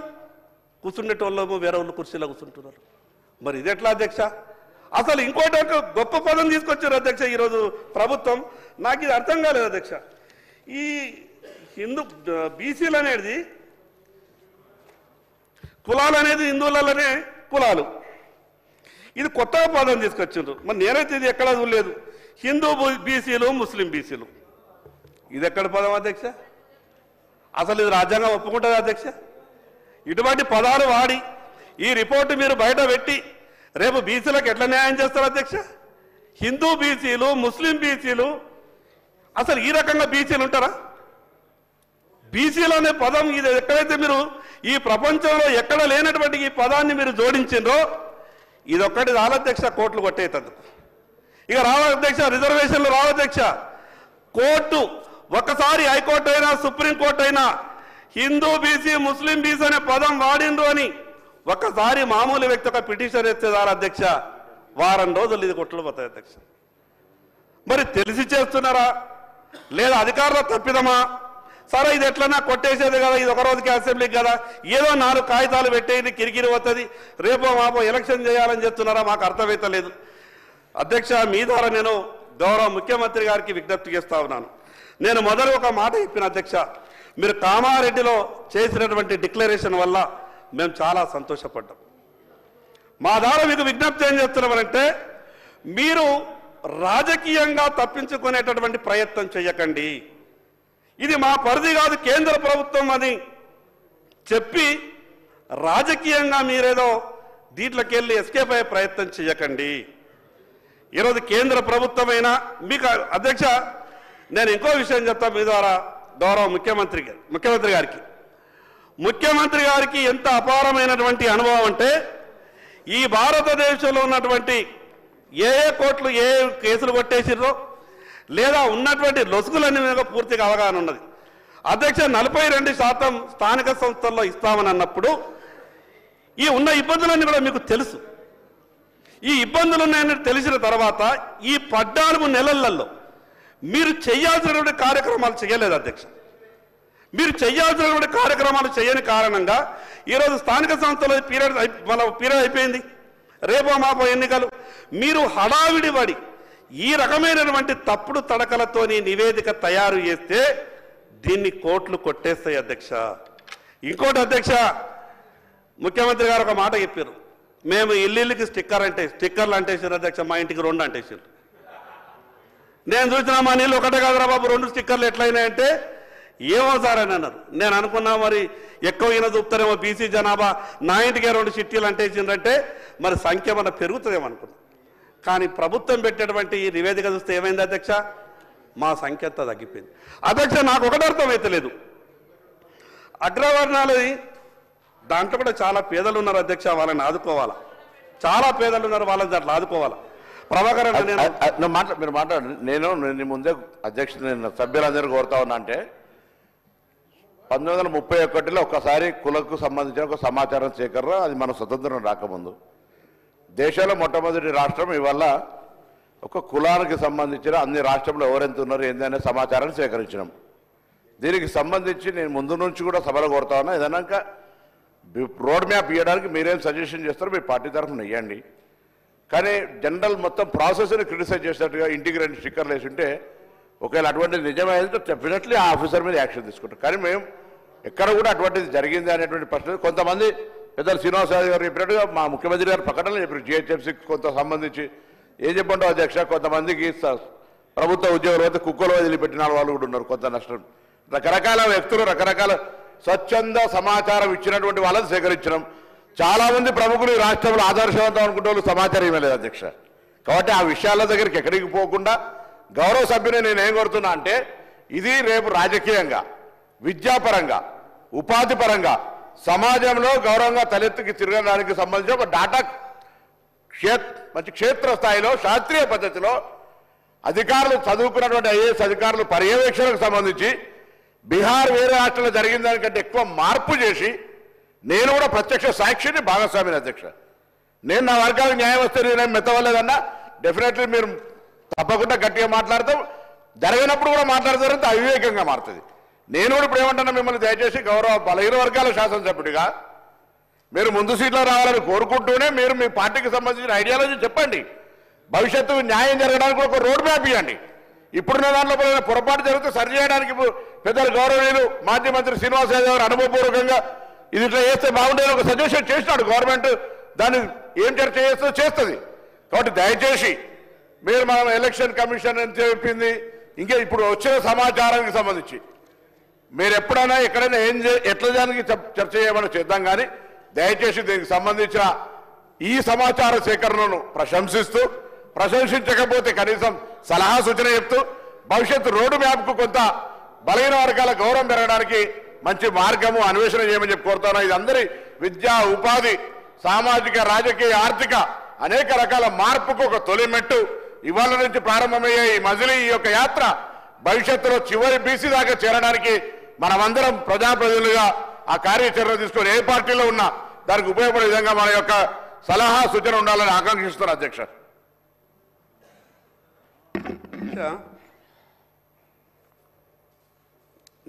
కూర్చుండేటోళ్ళేమో వేరే వాళ్ళు కుర్చీలో కూర్చుంటున్నారు. మరి ఇది ఎట్లా అధ్యక్ష? అసలు ఇంకోటి ఒక గొప్ప పదం తీసుకొచ్చారు అధ్యక్ష ఈరోజు ప్రభుత్వం, నాకు ఇది అర్థం కాలేదు అధ్యక్ష. ఈ బీసీలు అనేది కులాలు అనేది హిందువులలోనే కులాలు, ఇది కొత్తగా పదం తీసుకొచ్చిండ్రు. మరి నేనైతే ఇది ఎక్కడా చూడలేదు. హిందూ బీసీలు, ముస్లిం బీసీలు, ఇది ఎక్కడ పదం అధ్యక్ష? అసలు ఇది రాజ్యాంగం ఒప్పుకుంటుంది అధ్యక్ష? ఇటువంటి పదాలు వాడి ఈ రిపోర్టు మీరు బయట పెట్టి రేపు బీసీలకు ఎట్లా న్యాయం చేస్తారు అధ్యక్ష? హిందూ బీసీలు, ముస్లిం బీసీలు, అసలు ఈ రకంగా బీసీలు ఉంటారా? బీసీలు అనే పదం ఇది ఎక్కడైతే మీరు ఈ ప్రపంచంలో ఎక్కడ లేనటువంటి ఈ పదాన్ని మీరు జోడించిండ్రో ఇదొక్కటి రాలధ్యక్ష కోర్టులు కొట్టేటందుకు. ఇక రావధ్యక్ష, రిజర్వేషన్లు రావధ్యక్ష, కోర్టు ఒక్కసారి హైకోర్టు అయినా సుప్రీంకోర్టు అయినా హిందూ బీసీ, ముస్లిం బీసీ అనే పదం వాడిండ్రు అని ఒక్కసారి మామూలు వ్యక్తి ఒక పిటిషన్ ఎత్తేదారు అధ్యక్ష, వారం రోజులు ఇది కొట్లు పోతాయి అధ్యక్ష. మరి తెలిసి చేస్తున్నారా లేదా అధికారుల తప్పిదమా? సరే ఇది ఎట్లన్నా కొట్టేసేది కదా, ఇది ఒక రోజుకి అసెంబ్లీకి కదా, ఏదో 4 కాగితాలు పెట్టేది కిరికిరి పోతుంది, రేపో మాపో ఎలక్షన్ చేయాలని చెప్తున్నారా? మాకు అర్థమైతలేదు అధ్యక్ష. మీ ద్వారా నేను గౌరవ ముఖ్యమంత్రి గారికి విజ్ఞప్తి చేస్తా ఉన్నాను. నేను మొదలు ఒక మాట చెప్పిన అధ్యక్ష, మీరు కామారెడ్డిలో చేసినటువంటి డిక్లరేషన్ వల్ల మేము చాలా సంతోషపడ్డాం. మా ద్వారా మీకు విజ్ఞప్తి ఏం చేస్తున్నామంటే, మీరు రాజకీయంగా తప్పించుకునేటటువంటి ప్రయత్నం చేయకండి, ఇది మా పరిధి కాదు, కేంద్ర ప్రభుత్వం అని చెప్పి రాజకీయంగా మీరేదో దీంట్లోకి వెళ్ళి ఎస్కేప్ అయ్యే ప్రయత్నం చేయకండి. ఈరోజు కేంద్ర ప్రభుత్వమైనా మీకు అధ్యక్ష, నేను ఇంకో విషయం చెప్తాను మీ ద్వారా గౌరవ ముఖ్యమంత్రి గారికి ఎంత అపారమైనటువంటి అనుభవం అంటే, ఈ భారతదేశంలో ఉన్నటువంటి ఏ కోర్టులు ఏ కేసులు కొట్టేసిర్రో లేదా ఉన్నటువంటి లొసుగులన్నీ మీద పూర్తిగా అవగాహన ఉన్నది. అధ్యక్ష 42% స్థానిక సంస్థల్లో ఇస్తామని అన్నప్పుడు ఈ ఉన్న ఇబ్బందులన్నీ కూడా మీకు తెలుసు. ఈ ఇబ్బందులు ఉన్నాయని తెలిసిన తర్వాత ఈ 14 నెలలలో మీరు చేయాల్సినటువంటి కార్యక్రమాలు చేయలేదు అధ్యక్ష. మీరు చేయాల్సినటువంటి కార్యక్రమాలు చేయని కారణంగా ఈరోజు స్థానిక సంస్థల పీరియడ్ అయిపోయింది, రేపో మాపో ఎన్నికలు. మీరు హడావిడి పడి ఈ రకమైనటువంటి తప్పుడు తడకలతోని నివేదిక తయారు చేస్తే దీన్ని కోట్లు కొట్టేస్తాయి అధ్యక్ష. ఇంకోటి అధ్యక్ష, ముఖ్యమంత్రి గారు ఒక మాట చెప్పారు, మేము ఇల్లుకి స్టిక్కర్లు అంటేసారు అధ్యక్ష, మా ఇంటికి 2 అంటేసారు. నేను చూసిన మా నీళ్ళు ఒకటే కాదురా బాబు 2 స్టిక్కర్లు ఎట్లయినాయంటే ఏమో సార్ అని అన్నారు. నేను అనుకున్నా మరి ఎక్కువ ఈయన చూపుతారేమో బీసీ జనాభా, నా ఇంటికే 2 చిట్టీలు అంటేసిందంటే మరి సంఖ్య మన పెరుగుతుందేమో అనుకున్నాం. కానీ ప్రభుత్వం పెట్టేటువంటి ఈ నివేదిక చూస్తే ఏమైంది అధ్యక్ష, మా సంఖ్య అంతా తగ్గిపోయింది. అధ్యక్ష నాకు ఒకటి అర్థమైతలేదు, అగ్రవర్ణాలది దాంట్లో కూడా చాలా పేదలు ఉన్నారు అధ్యక్ష, వాళ్ళని ఆదుకోవాలా. చాలా పేదలు ఉన్నారు, వాళ్ళని దాంట్లో ఆదుకోవాలా. ప్రభాకర్ మీరు మాట్లాడండి. నేను ముందే అధ్యక్ష నేను సభ్యులందరూ కోరుతా ఉన్నా అంటే 1931లో ఒక్కసారి కులకు సంబంధించిన ఒక సమాచారం సేకరణ, అది మన స్వతంత్రం రాకముందు దేశంలో మొట్టమొదటి రాష్ట్రం. ఇవల్ల ఒక కులానికి సంబంధించిన అన్ని రాష్ట్రంలో ఎవరెంత ఉన్నారు ఏందనే సమాచారాన్ని సేకరించినాం. దీనికి సంబంధించి నేను ముందు నుంచి కూడా సభలో కోరుతా ఉన్నా, ఏదైనా రోడ్ మ్యాప్ ఇవ్వడానికి మీరేం సజెషన్ చేస్తారో మీ పార్టీ తరఫున ఇవ్వండి. కానీ జనరల్ మొత్తం ప్రాసెస్ని క్రిటిసైజ్ చేసినట్టుగా ఇంటికి 2 స్టిక్కర్లు వేసి ఉంటే ఒకవేళ అటువంటిది నిజమైతే డెఫినెట్లీ ఆ ఆఫీసర్ మీద యాక్షన్ తీసుకుంటాం. కానీ మేము ఎక్కడ కూడా అటువంటిది జరిగింది అనేటువంటి ప్రశ్న కొంతమంది పెద్దలు శ్రీనివాసరావు గారు చెప్పినట్టుగా మా ముఖ్యమంత్రి గారు ప్రకటనలో చెప్పారు, జిహెచ్ఎంసీకి కొంత సంబంధించి ఏం చెప్పంటావు అధ్యక్ష, కొంతమందికి ప్రభుత్వ ఉద్యోగులు అయితే కుక్కలు వదిలిపెట్టిన వాళ్ళు కూడా ఉన్నారు. కొంత నష్టం, రకరకాల వ్యక్తులు రకరకాల స్వచ్ఛంద సమాచారం ఇచ్చినటువంటి వాళ్ళని సేకరించడం. చాలా మంది ప్రముఖులు ఈ రాష్ట్రంలో ఆదర్శవంతం అనుకుంటే వాళ్ళు సమాచారం ఇవ్వలేదు అధ్యక్ష. కాబట్టి ఆ విషయాల దగ్గరికి ఎక్కడికి పోకుండా గౌరవ సభ్యుని నేను ఏం కోరుతున్నా అంటే, ఇది రేపు రాజకీయంగా, విద్యాపరంగా, ఉపాధి పరంగా సమాజంలో గౌరవంగా తలెత్తుకి తిరగడానికి సంబంధించి ఒక డాటా మంచి క్షేత్రస్థాయిలో శాస్త్రీయ పద్ధతిలో అధికారులు చదువుకున్నటువంటి ఐఏఎస్ అధికారులు పర్యవేక్షణకు సంబంధించి బీహార్ వేరే రాష్ట్రంలో జరిగిన దానికంటే ఎక్కువ మార్పు చేసి నేను కూడా ప్రత్యక్ష సాక్షిని భాగస్వామిని అధ్యక్ష. నేను నా వర్గానికి న్యాయం వస్తే నేనేం మెత్తవలేదన్నా డెఫినెట్లీ మీరు తప్పకుండా గట్టిగా మాట్లాడతాం, జరిగినప్పుడు కూడా మాట్లాడతారంటే అవివేకంగా మారుతుంది. నేను కూడా ఇప్పుడు ఏమంటున్నా, మిమ్మల్ని దయచేసి గౌరవ బలహీన వర్గాల శాసనసభ్యుడిగా మీరు ముందు సీట్లో రావాలని కోరుకుంటూనే మీరు మీ పార్టీకి సంబంధించిన ఐడియాలజీ చెప్పండి. భవిష్యత్తు న్యాయం జరగడానికి ఒక రోడ్ మ్యాప్ ఇవ్వండి. ఇప్పుడున్న దాంట్లో పొరపాటు జరిగితే సరి చేయడానికి పెద్దలు గౌరవనీయులు మాజీ మంత్రి శ్రీనివాస్ యాదవ్ గారు అనుభవపూర్వకంగా ఇది ఇట్లా చేస్తే బాగుండేది ఒక సజెషన్ చేసినాడు. గవర్నమెంట్ దాన్ని ఏం చర్చ చేస్తుందో చేస్తుంది. కాబట్టి దయచేసి మీరు మనం ఎలక్షన్ కమిషన్ అని చెప్పింది ఇంకా ఇప్పుడు వచ్చిన సమాచారానికి సంబంధించి మీరు ఎప్పుడైనా ఎక్కడైనా ఎట్లా దానికి చర్చ చేయమని చేద్దాం. కానీ దయచేసి దీనికి సంబంధించిన ఈ సమాచార సేకరణను ప్రశంసించకపోతే కనీసం సలహా సూచన చెప్తూ భవిష్యత్తు రోడ్డు మ్యాప్కు కొంత బలహీన వర్గాల గౌరవం పెరగడానికి మంచి మార్గము అన్వేషణ చేయమని చెప్పి కోరుతాను. ఇది అందరి విద్యా, ఉపాధి, సామాజిక, రాజకీయ, ఆర్థిక అనేక రకాల మార్పుకు ఒక తొలిమెట్టు. ఇవాళ నుంచి ప్రారంభమయ్యే ఈ మజిలీ ఈ యొక్క యాత్ర భవిష్యత్తులో చివరి బీసీ దాకా చేరడానికి మనమందరం ప్రజాప్రతినిధులుగా ఆ కార్యాచరణ తీసుకొని ఏ పార్టీలో ఉన్నా దానికి ఉపయోగపడే విధంగా మన యొక్క సలహా సూచన ఉండాలని ఆకాంక్షిస్తున్నారు అధ్యక్ష.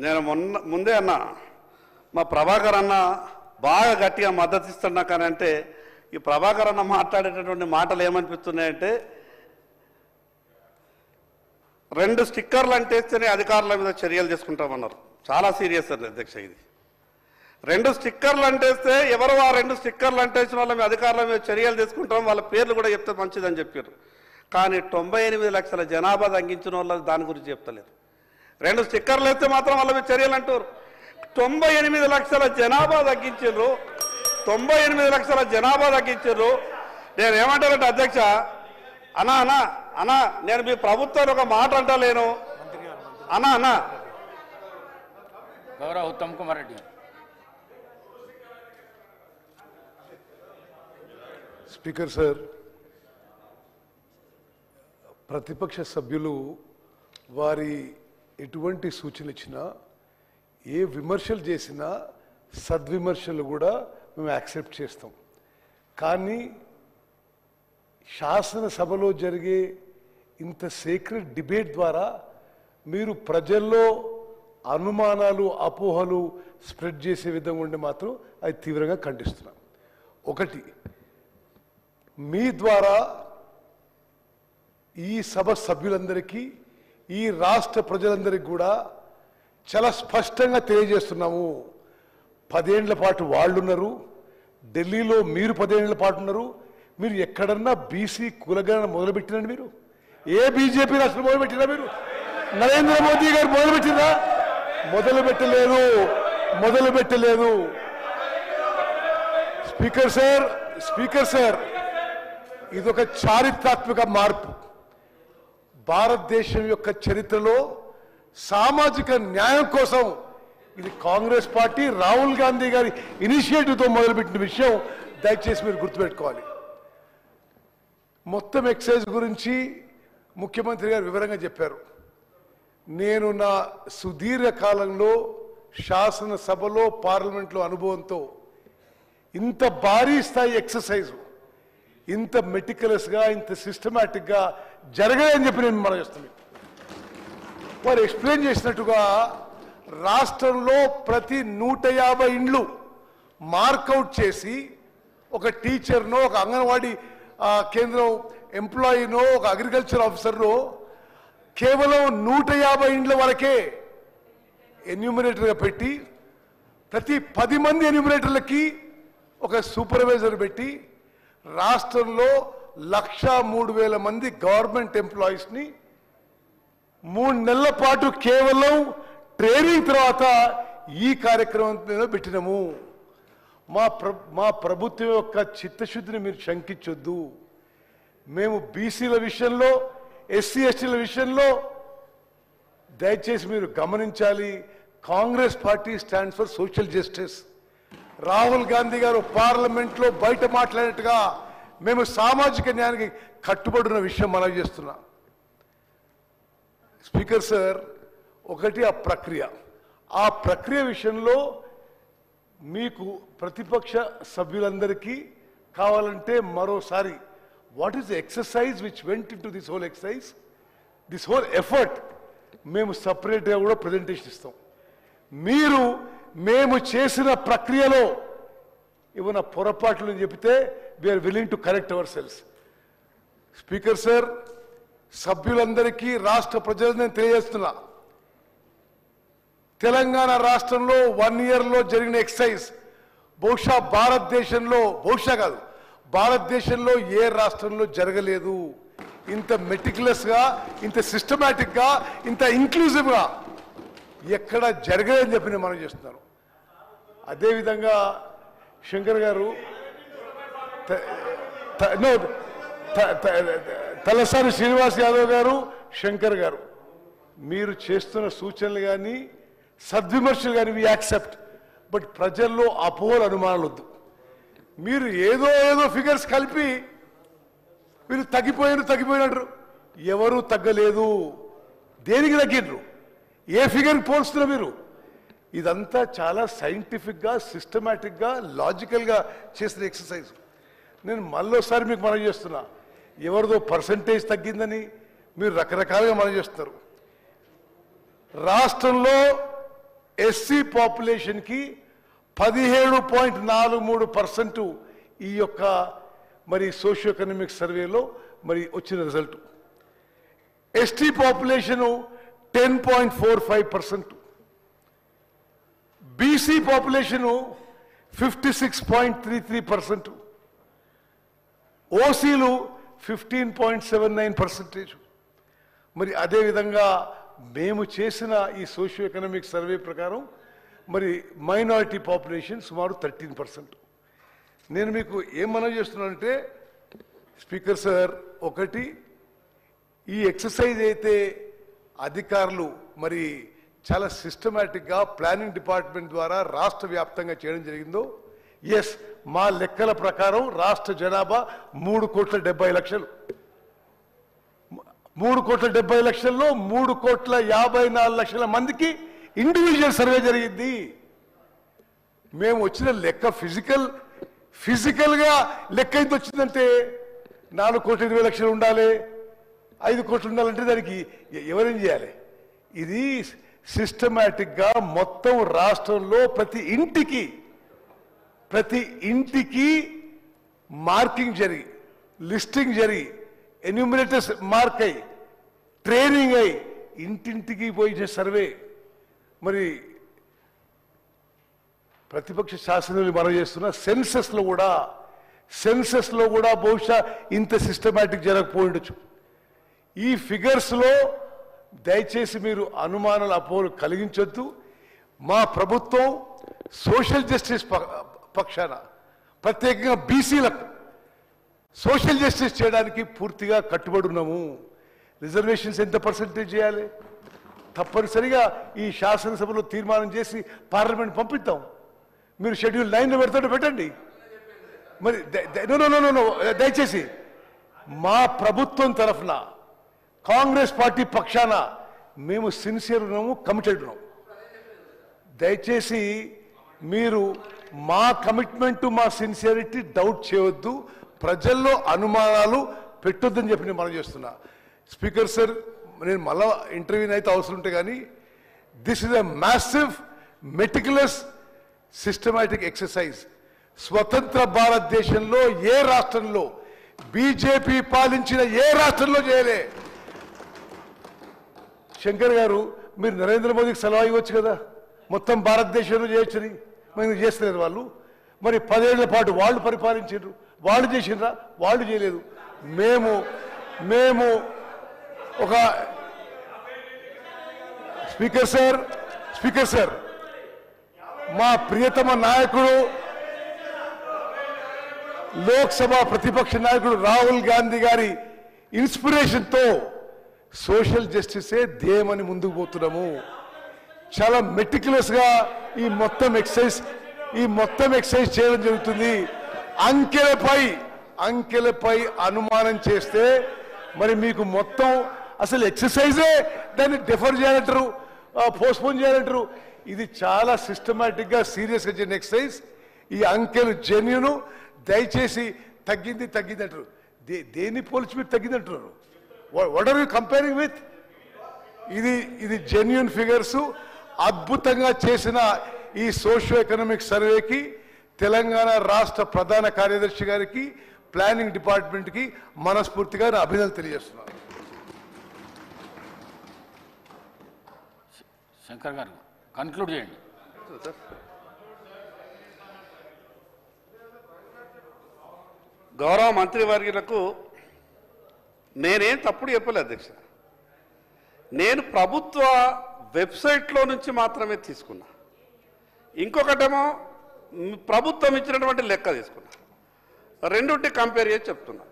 నేను ముందే అన్నా, మా ప్రభాకర్ అన్న బాగా గట్టిగా మద్దతు ఇస్తున్నా. కానీ అంటే ఈ ప్రభాకర్ అన్న మాట్లాడేటటువంటి మాటలు ఏమనిపిస్తున్నాయంటే 2 స్టిక్కర్లు అంటేస్తేనే అధికారుల మీద చర్యలు తీసుకుంటామన్నారు. చాలా సీరియస్ అండి అధ్యక్ష. ఇది 2 స్టిక్కర్లు అంటేస్తే ఎవరు ఆ 2 స్టిక్కర్లు అంటేసిన వాళ్ళ మీద అధికారుల మీద చర్యలు తీసుకుంటాం, వాళ్ళ పేర్లు కూడా చెప్తే మంచిదని చెప్పారు. కానీ 98 లక్షల జనాభా తగ్గించిన వాళ్ళు దాని గురించి చెప్తలేరు. 2 స్టిక్కర్లు వేస్తే మాత్రం వాళ్ళ మీద చర్యలు అంటారు. 98 లక్షల జనాభా తగ్గించారు. 98 లక్షల జనాభా తగ్గించారు. నేను ఏమంటానంటే అధ్యక్ష, అన్నా నేను మీ ప్రభుత్వాన్ని ఒక మాట అంటలేను అన్నా. గౌరవ ఉత్తమ్ కుమార్ రెడ్డి. స్పీకర్ సార్, ప్రతిపక్ష సభ్యులు వారి ఎటువంటి సూచన ఇచ్చినా ఏ విమర్శలు చేసినా సద్విమర్శలు కూడా మేము యాక్సెప్ట్ చేస్తాం. కానీ శాసనసభలో జరిగే ఇంత సీక్రెట్ డిబేట్ ద్వారా మీరు ప్రజల్లో అనుమానాలు అపోహలు స్ప్రెడ్ చేసే విధంగా ఉండి మాత్రం అది తీవ్రంగా ఖండిస్తున్నాం. ఒకటి, మీ ద్వారా ఈ సభ సభ్యులందరికీ ఈ రాష్ట్ర ప్రజలందరికీ కూడా చాలా స్పష్టంగా తెలియజేస్తున్నాము. 10 ఏళ్ల పాటు వాళ్ళున్నారు, ఢిల్లీలో మీరు 10 ఏళ్ల పాటు ఉన్నారు. మీరు ఎక్కడన్నా బీసీ కులగణన మొదలుపెట్టినండి? మీరు ఏ బీజేపీ రాష్ట్రం మొదలుపెట్టినా? మీరు నరేంద్ర మోదీ గారు మొదలుపెట్టినా? మొదలుపెట్టలేదు. స్పీకర్ సార్, ఇదొక చారిత్రాత్మక మార్పు. భారతదేశం యొక్క చరిత్రలో సామాజిక న్యాయం కోసం ఇది కాంగ్రెస్ పార్టీ రాహుల్ గాంధీ గారి ఇనిషియేటివ్తో మొదలుపెట్టిన విషయం దయచేసి మీరు గుర్తుపెట్టుకోవాలి. మొత్తం ఎక్సైజ్ గురించి ముఖ్యమంత్రి గారు వివరంగా చెప్పారు. నేను నా సుదీర్ఘ కాలంలో శాసనసభలో పార్లమెంట్లో అనుభవంతో ఇంత భారీ స్థాయి ఎక్సర్సైజ్ ఇంత మెటికులస్గా ఇంత సిస్టమేటిక్గా జరగలేదని చెప్పి నేను మనం చేస్తున్నాను. వారు ఎక్స్ప్లెయిన్ చేసినట్టుగా రాష్ట్రంలో ప్రతి 150 ఇండ్లు మార్కౌట్ చేసి ఒక టీచర్నో, ఒక అంగన్వాడీ కేంద్రం ఎంప్లాయీనో, ఒక అగ్రికల్చర్ ఆఫీసర్నో కేవలం 150 ఇండ్ల వరకే ఎన్యూమరేటర్గా పెట్టి ప్రతి 10 మంది ఎన్యూమరేటర్లకి ఒక సూపర్వైజర్ పెట్టి రాష్ట్రంలో 1,03,000 మంది గవర్నమెంట్ ఎంప్లాయీస్ని 3 నెలల పాటు కేవలం ట్రైనింగ్ తర్వాత ఈ కార్యక్రమం పెట్టినాము. మా ప్రభుత్వం యొక్క చిత్తశుద్ధిని మీరు శంకించొద్దు. మేము బీసీల విషయంలో, ఎస్సీ ఎస్టీల విషయంలో దయచేసి మీరు గమనించాలి. Congress party stands for social justice. Rahul Gandhi గారు పార్లమెంట్లో బయట మాట్లాడినట్టుగా మేము సామాజిక న్యాయానికి కట్టుబడిన విషయం మనం చేస్తున్నాం. స్పీకర్ సార్, ఒకటి ఆ ప్రక్రియ విషయంలో మీకు ప్రతిపక్ష సభ్యులందరికీ కావాలంటే మరోసారి what is the exercise which went in to this whole exercise, this whole effort మేము సపరేట్గా కూడా ప్రజెంటేషన్ ఇస్తాం. మేము చేసిన ప్రక్రియలో ఏమైనా పొరపాట్లు చెబితే we are willing to correct our selves. Speaker sir, సభ్యులందరికీ రాష్ట్ర ప్రజలందరినీ తెలియజేస్తున్నా, తెలంగాణ రాష్ట్రంలో 1 ఇయర్లో జరిగిన ఎక్సైజ్ బహుశా భారతదేశంలో ఏ రాష్ట్రంలో జరగలేదు. ఇంత మెటికులస్గా, ఇంత సిస్టమేటిక్గా, ఇంత ఇంక్లూజివ్గా ఎక్కడ జరగలేదని చెప్పి నేను మనం చేస్తున్నాను. అదేవిధంగా శంకర్ గారు, తలసాని శ్రీనివాస్ యాదవ్ గారు, శంకర్ గారు, మీరు చేస్తున్న సూచనలు కానీ సద్విమర్శలు కానీ వి యాక్సెప్ట్. బట్ ప్రజల్లో అపోహలు, అనుమానాలు వద్దు. మీరు ఏదో ఫిగర్స్ కలిపి మీరు తగ్గిపోయినట్టు. ఎవరు తగ్గలేదు. దేనికి తగ్గినరు? ఏ ఫిగర్ పోల్స్తున్నారు మీరు? ఇదంతా చాలా సైంటిఫిక్గా, సిస్టమేటిక్గా, లాజికల్గా చేసిన ఎక్సర్సైజ్. నేను మళ్ళోసారి మీకు మనం చేస్తున్నా, ఎవరిదో పర్సంటేజ్ తగ్గిందని మీరు రకరకాలుగా మనం చేస్తున్నారు. రాష్ట్రంలో ఎస్సీ పాపులేషన్కి 17.43% ఈ యొక్క మరి సోషియో ఎకనామిక్ సర్వేలో మరి వచ్చిన result. ST population 10.45%, BC population 56.33%, ఓసీలు 15.79%. మరి అదేవిధంగా మేము చేసిన ఈ సోషియో ఎకనామిక్ సర్వే ప్రకారం మరి మైనారిటీ పాపులేషన్ సుమారు 13%. నేను మీకు ఏం మనవి చేస్తున్నానంటే స్పీకర్ సార్, ఒకటి, ఈ ఎక్సర్సైజ్ అయితే అధికారులు మరి చాలా సిస్టమేటిక్గా ప్లానింగ్ డిపార్ట్మెంట్ ద్వారా రాష్ట్ర వ్యాప్తంగా చేయడం జరిగిందో, ఎస్, మా లెక్కల ప్రకారం రాష్ట్ర జనాభా 3,70,00,000. 3,70,00,000లో 3,54,00,000 మందికి ఇండివిజువల్ సర్వే జరిగింది. మేము వచ్చిన లెక్క ఫిజికల్గా లెక్క ఎంత వచ్చిందంటే 4,20,00,000 ఉండాలి, 5 కోట్లు ఉండాలంటే దానికి ఎవరేం చేయాలి? ఇది సిస్టమేటిక్గా మొత్తం రాష్ట్రంలో ప్రతి ఇంటికి మార్కింగ్ జరిగి, లిస్టింగ్ జరిగి, ఎన్యూమినేటర్స్ మార్క్ అయ్యి, ట్రైనింగ్ అయ్యి, ఇంటింటికి పోయి సర్వే. మరి ప్రతిపక్ష శాసనసభ్యులు మనం చేస్తున్న సెన్సస్లో కూడా బహుశా ఇంత సిస్టమేటిక్ జరగకపోయిండొచ్చు. ఈ ఫిగర్స్లో దయచేసి మీరు అనుమానాలు అపోహలు కలిగించొద్దు. మా ప్రభుత్వం సోషల్ జస్టిస్ పక్షాన, ప్రత్యేకంగా బీసీలకు సోషల్ జస్టిస్ చేయడానికి పూర్తిగా కట్టుబడి ఉన్నాము. రిజర్వేషన్స్ ఎంత పర్సెంటేజ్ చేయాలి తప్పనిసరిగా ఈ శాసనసభలో తీర్మానం చేసి పార్లమెంట్ పంపిద్దాం. మీరు షెడ్యూల్ 9లో పెడతాడు పెట్టండి. మరి దయచేసి మా ప్రభుత్వం తరఫున కాంగ్రెస్ పార్టీ పక్షాన మేము సిన్సియర్ ఉన్నాము, కమిటెడ్ ఉన్నాము. దయచేసి మీరు మా కమిట్మెంట్, మా సిన్సియరిటీ డౌట్ చేయవద్దు, ప్రజల్లో అనుమానాలు పెట్టొద్దని చెప్పి నేను మనం చేస్తున్నా. స్పీకర్ సార్, నేను మళ్ళా ఇంటర్వ్యూ అయితే అవసరం ఉంటే కానీ this is a massive meticulous systematic exercise. స్వతంత్ర భారతదేశంలో ఏ రాష్ట్రంలో, బీజేపీ పాలించిన ఏ రాష్ట్రంలో చేయలే. శంకర్ గారు, మీరు నరేంద్ర మోదీకి సలహా ఇవ్వచ్చు కదా, మొత్తం భారతదేశంలో చేయొచ్చని. మరి చేస్తలేరు వాళ్ళు. మరి 10 ఏళ్ల పాటు వాళ్ళు పరిపాలించారు, వాళ్ళు చేసినరా? వాళ్ళు చేయలేదు. మేము ఒక స్పీకర్ సార్ మా ప్రియతమ నాయకుడు, లోక్సభ ప్రతిపక్ష నాయకుడు రాహుల్ గాంధీ గారి ఇన్స్పిరేషన్తో సోషల్ జస్టిసే ధ్యేయమని ముందుకు పోతున్నాము. చాలా మెటిక్యులస్గా ఈ మొత్తం ఎక్సైజ్ చేయడం జరుగుతుంది. అంకెలపై అనుమానం చేస్తే మరి మీకు మొత్తం అసలు ఎక్సర్సైజే దాన్ని డెఫర్ చేయాలంటారు, పోస్ట్పోన్ చేయాలంటారు. ఇది చాలా సిస్టమేటిక్గా సీరియస్గా చేసిన ఎక్సర్సైజ్. ఈ అంకెలు జెన్యూను. దయచేసి తగ్గింది అంటారు. దేన్ని పోల్చి మీరు తగ్గింది అంటున్నారు? What are you comparing with? ఇది జెన్యూన్ ఫిగర్స్. అద్భుతంగా చేసిన ఈ సోషియో ఎకనామిక్ సర్వేకి తెలంగాణ రాష్ట్ర ప్రధాన కార్యదర్శి గారికి, ప్లానింగ్ డిపార్ట్మెంట్కి మనస్ఫూర్తిగా అభినందనలు తెలియజేస్తున్నాను. శంకర్ గారు కన్క్లూడ్ చేయండి. గౌరవ మంత్రివర్యులకు నేనేం తప్పుడు చెప్పలేదు అధ్యక్ష. నేను ప్రభుత్వ వెబ్సైట్లో నుంచి మాత్రమే తీసుకున్నా. ఇంకొకటేమో ప్రభుత్వం ఇచ్చినటువంటి లెక్క తీసుకున్నా. రెండుంటి కంపేర్ చేసి చెప్తున్నా.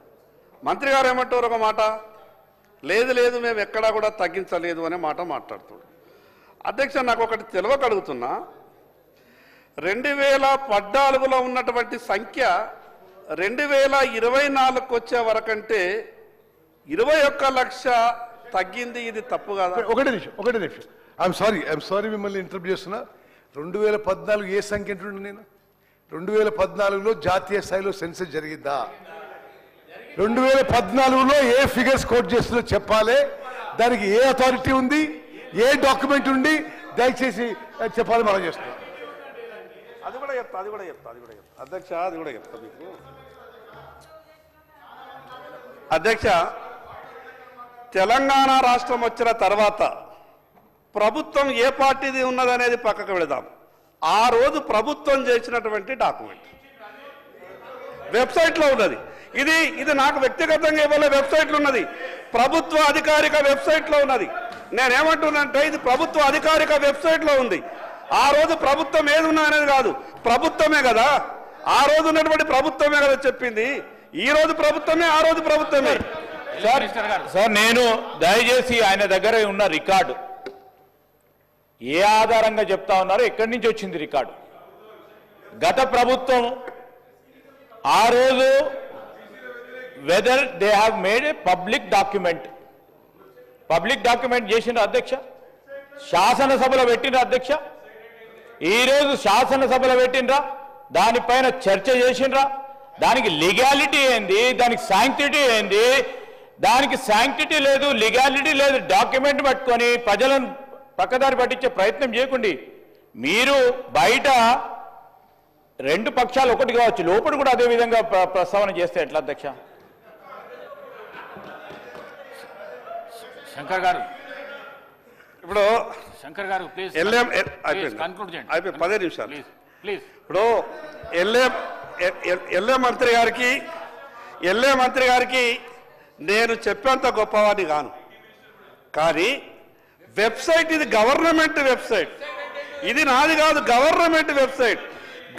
మంత్రి గారు ఏమంటారు ఒక మాట, లేదు మేము ఎక్కడా కూడా తగ్గించలేదు అనే మాట మాట్లాడుతున్నాడు. అధ్యక్ష, నాకు ఒకటి తెలియకడుగుతున్నా. 2014లో ఉన్నటువంటి సంఖ్య 2024కు వచ్చే వరకంటే 21 లక్ష తగ్గింది. ఇది తప్పు కాదా? ఒకటే నిమిషం. ఐఎమ్ సారీ మిమ్మల్ని ఇంటర్వ్యూ చేస్తున్నా. 2014 ఏ సంఖ్య అంటుండే నేను? 2014లో జాతీయ స్థాయిలో సెన్సస్ జరిగిందా? 2014లో ఏ ఫిగర్స్ కోట్ చేస్తుందో చెప్పాలి. దానికి ఏ అథారిటీ ఉంది, ఏ డాక్యుమెంట్ ఉంది, దయచేసి చెప్పాలి. మనం చేస్తున్నాం. అది కూడా చెప్తా అధ్యక్ష, అది కూడా చెప్తా మీకు. అధ్యక్ష, తెలంగాణ రాష్ట్రం వచ్చిన తర్వాత ప్రభుత్వం ఏ పార్టీది ఉన్నదనేది పక్కకు వెళదాం. ఆ రోజు ప్రభుత్వం చేసినటువంటి డాక్యుమెంట్ వెబ్సైట్లో ఉన్నది. ఇది నాకు వ్యక్తిగతంగా ఇవ్వలే, వెబ్సైట్లో ఉన్నది, ప్రభుత్వ అధికారిక వెబ్సైట్లో ఉన్నది. నేనేమంటున్నానంటే ఇది ప్రభుత్వ అధికారిక వెబ్సైట్లో ఉంది. ఆ రోజు ప్రభుత్వం ఏది ఉన్నదనేది కాదు, ప్రభుత్వమే కదా, ఆ రోజు ఉన్నటువంటి ప్రభుత్వమే కదా చెప్పింది. ఈ రోజు ప్రభుత్వమే, ఆ రోజు ప్రభుత్వమే. సార్ నేను దయచేసి ఆయన దగ్గర ఉన్న రికార్డు ఏ ఆధారంగా చెప్తా ఉన్నారో, ఎక్కడి నుంచి వచ్చింది రికార్డు? గత ప్రభుత్వం ఆ రోజు whether they have made A public document చేసిన అధ్యక్ష, శాసనసభలో పెట్టినరా అధ్యక్ష? ఈరోజు శాసనసభలో పెట్టినరా? దానిపైన చర్చ చేసిండ్రా? దానికి లీగాలిటీ ఏంది, దానికి శాంక్టిటీ ఏంది? దానికి శాంక్టిటీ లేదు, లీగాలిటీ లేదు. డాక్యుమెంట్ పట్టుకొని ప్రజలను పక్కదారి పట్టించే ప్రయత్నం చేయకండి. మీరు బయట రెండు పక్షాలు ఒకటి కావచ్చు, లోపల కూడా అదే విధంగా ప్రస్తావన చేస్తే ఎట్లా అధ్యక్ష? శంకర్ గారు, ఇప్పుడు శంకర్ గారు ప్లీజ్ కన్క్లూడ్ చేయండి. అయిపోయింది 10 నిమిషాలు. ప్లీజ్. ఇప్పుడు ఎల్ఏ మంత్రి గారికి నేను చెప్పేంత గొప్పవాడిని కాను, కానీ వెబ్సైట్ ఇది గవర్నమెంట్ వెబ్సైట్, ఇది నాది కాదు, గవర్నమెంట్ వెబ్సైట్.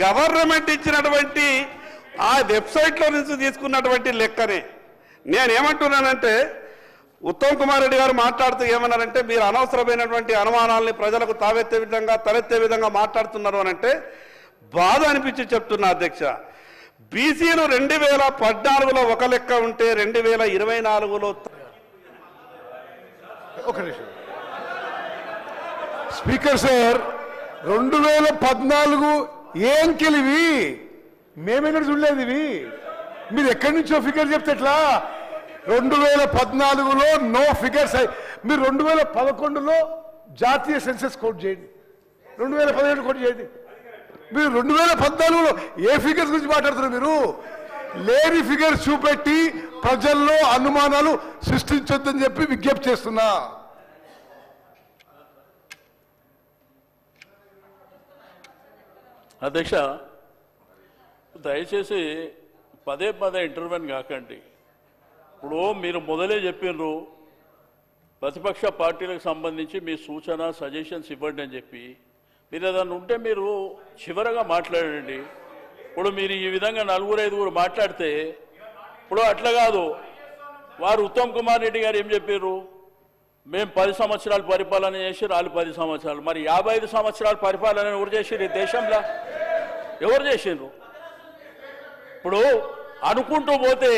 గవర్నమెంట్ ఇచ్చినటువంటి ఆ వెబ్సైట్లో నుంచి తీసుకున్నటువంటి లెక్కనే నేనేమంటున్నానంటే, ఉత్తమ్ కుమార్ రెడ్డి గారు మాట్లాడుతూ ఏమన్నారంటే, మీరు అనవసరమైనటువంటి అనుమానాలని ప్రజలకు తలెత్తే విధంగా మాట్లాడుతున్నారు అని అంటే బాధ అనిపించి చెప్తున్నా అధ్యక్ష. బీసీలు 2014లో ఒక లెక్క ఉంటే 2024లో ఒక నిమిషం స్పీకర్ సార్, 2014 ఏం కెలివి మేమెక్కడ చూడలేదు. ఇవి మీరు ఎక్కడి నుంచో ఫిగర్ చెప్తే ఎట్లా? 2014లో నో ఫిగర్స్. మీరు 2011లో జాతీయ సెన్సెస్ కోట్ చేయండి, 2017 కోట్ చేయండి. మీరు 2014లో ఏ ఫిగర్స్ గురించి మాట్లాడుతున్నారు? మీరు లేని ఫిగర్స్ చూపెట్టి ప్రజల్లో అనుమానాలు సృష్టించొద్దని చెప్పి విజ్ఞప్తి చేస్తున్నా. అధ్యక్ష, దయచేసి పదే ఇంటర్వ్యూని కాకండి. ఇప్పుడు మీరు మొదలే చెప్పినారు ప్రతిపక్ష పార్టీలకు సంబంధించి మీ సూచన సజెషన్స్ ఇవ్వండి అని చెప్పి. మీరు ఏదన్నా ఉంటే మీరు చివరగా మాట్లాడండి. ఇప్పుడు మీరు ఈ విధంగా 4-5 మాట్లాడితే ఇప్పుడు అట్లా కాదు. వారు ఉత్తమ్ కుమార్ రెడ్డి గారు ఏం చెప్పారు? మేము 10 సంవత్సరాలు పరిపాలన చేసి వాళ్ళు 10 సంవత్సరాలు. మరి 55 సంవత్సరాలు పరిపాలన ఎవరు చేసిరు ఈ దేశంలో? ఎవరు చేసిండ్రు? ఇప్పుడు అనుకుంటూ పోతే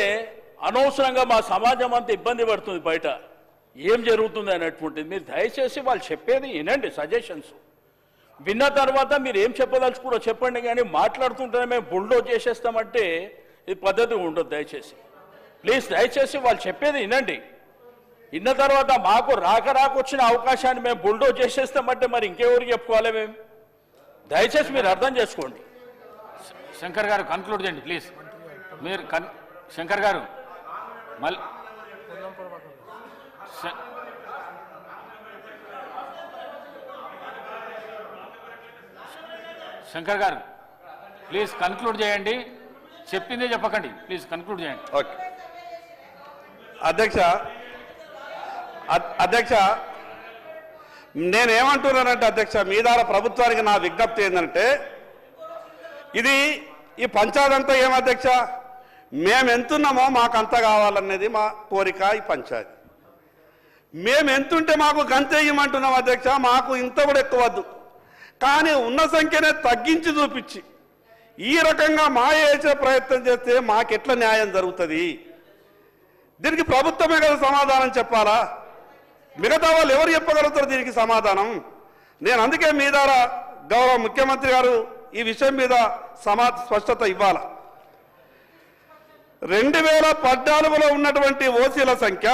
అనవసరంగా మా సమాజం అంతా ఇబ్బంది పడుతుంది. బయట ఏం జరుగుతుంది అనేటువంటిది మీరు దయచేసి వాళ్ళు చెప్పేది వినండి. సజెషన్స్ విన్న తర్వాత మీరు ఏం చెప్పదలుచుకున్నారో చెప్పండి, కానీ మాట్లాడుతుంటేనే మేము బుల్డోజ్ చేసేస్తామంటే ఇది పద్ధతి ఉండదు. దయచేసి ప్లీజ్, దయచేసి వాళ్ళు చెప్పేది వినండి. విన్న తర్వాత మాకు రాకొచ్చిన అవకాశాన్ని మేము బుల్డోజ్ చేసేస్తామంటే మరి ఇంకెవరికి చెప్పుకోవాలి మేము? దయచేసి మీరు అర్థం చేసుకోండి. శంకర్ గారు కన్క్లూడ్ చేయండి ప్లీజ్. మీరు శంకర్ గారు మళ్ళీ శంకర్ గారు ప్లీజ్ కన్క్లూడ్ చేయండి. చెప్పిందే చెప్పకండి, ప్లీజ్ కన్క్లూడ్ చేయండి. ఓకే అధ్యక్ష, నేనేమంటున్నానంటే అధ్యక్ష, మీ ద్వారా ప్రభుత్వానికి నా విజ్ఞప్తి ఏంటంటే, ఈ పంచాయతీ అంతా ఏమధ్యక్ష, మేము ఎంతున్నామో మాకు అంత కావాలనేది మా కోరిక. ఈ పంచాయతీ మేము ఎంతుంటే మాకు గంతే ఇవ్వమంటున్నాం అధ్యక్ష, మాకు ఇంత కూడా ఎక్కువద్దు. కానీ ఉన్న సంఖ్యనే తగ్గించి చూపించి ఈ రకంగా మాయ వేసే ప్రయత్నం చేస్తే మాకెట్లా న్యాయం జరుగుతుంది? దీనికి ప్రభుత్వమే కదా సమాధానం చెప్పాలా? మిగతా వాళ్ళు ఎవరు చెప్పగలుగుతారు దీనికి సమాధానం? నేను అందుకే మీ ద్వారా గౌరవ ముఖ్యమంత్రి గారు ఈ విషయం మీద స్పష్టత ఇవ్వాల. 2014లో ఉన్నటువంటి ఓసీల సంఖ్య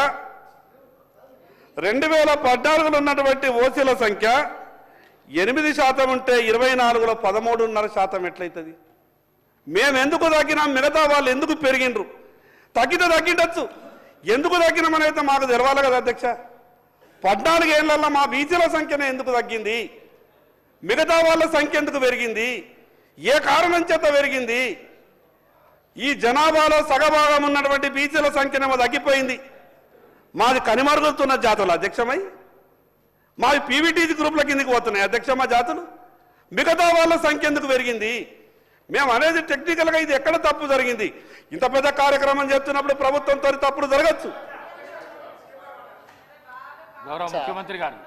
2014లో ఉన్నటువంటి ఓసీల సంఖ్య 8% ఉంటే 24లో 13.5% ఎట్లయితుంది? మేము ఎందుకు తగ్గినాం, మిగతా వాళ్ళు ఎందుకు పెరిగిండ్రు? తగ్గితే తగ్గిండొచ్చు, ఎందుకు తగ్గినామనైతే మాకు తెలవాలి కదా అధ్యక్ష. 14 ఏళ్లలో మా బీసీల సంఖ్యనే ఎందుకు తగ్గింది, మిగతా వాళ్ళ సంఖ్య ఎందుకు పెరిగింది, ఏ కారణం చేత పెరిగింది? ఈ జనాభాలో సగభాగం ఉన్నటువంటి బీసీల సంఖ్యనేమో తగ్గిపోయింది. మాది కనిమరుగుతున్న జాతులు అధ్యక్షమై, మాది పీవీటీజీ గ్రూపుల కిందకి పోతున్నాయి అధ్యక్ష మా జాతులు. మిగతా వాళ్ళ సంఖ్య ఎందుకు పెరిగింది? మేము అనేది టెక్నికల్గా ఇది ఎక్కడ తప్పు జరిగింది? ఇంత పెద్ద కార్యక్రమం చేస్తున్నప్పుడు ప్రభుత్వంతో తప్పుడు జరగచ్చు. గౌరవ ముఖ్యమంత్రి గారు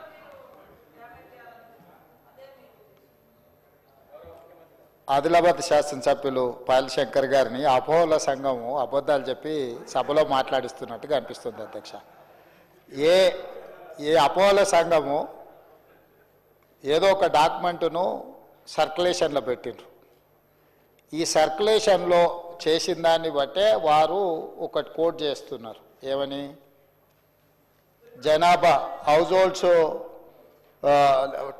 ఆదిలాబాద్ శాసనసభ్యులు పాయల్ శంకర్ గారిని అపోహల సంఘము అబద్ధాలు చెప్పి సభలో మాట్లాడిస్తున్నట్టుగా అనిపిస్తుంది అధ్యక్ష. ఏ అపోహల సంఘము ఏదో ఒక డాక్యుమెంటును సర్క్యులేషన్లో పెట్టిండ్రు. ఈ సర్క్యులేషన్లో చేసిన దాన్ని బట్టే వారు ఒకటి కోట్ చేస్తున్నారు. ఏమని? జనాభా హౌస్ హోల్డ్స్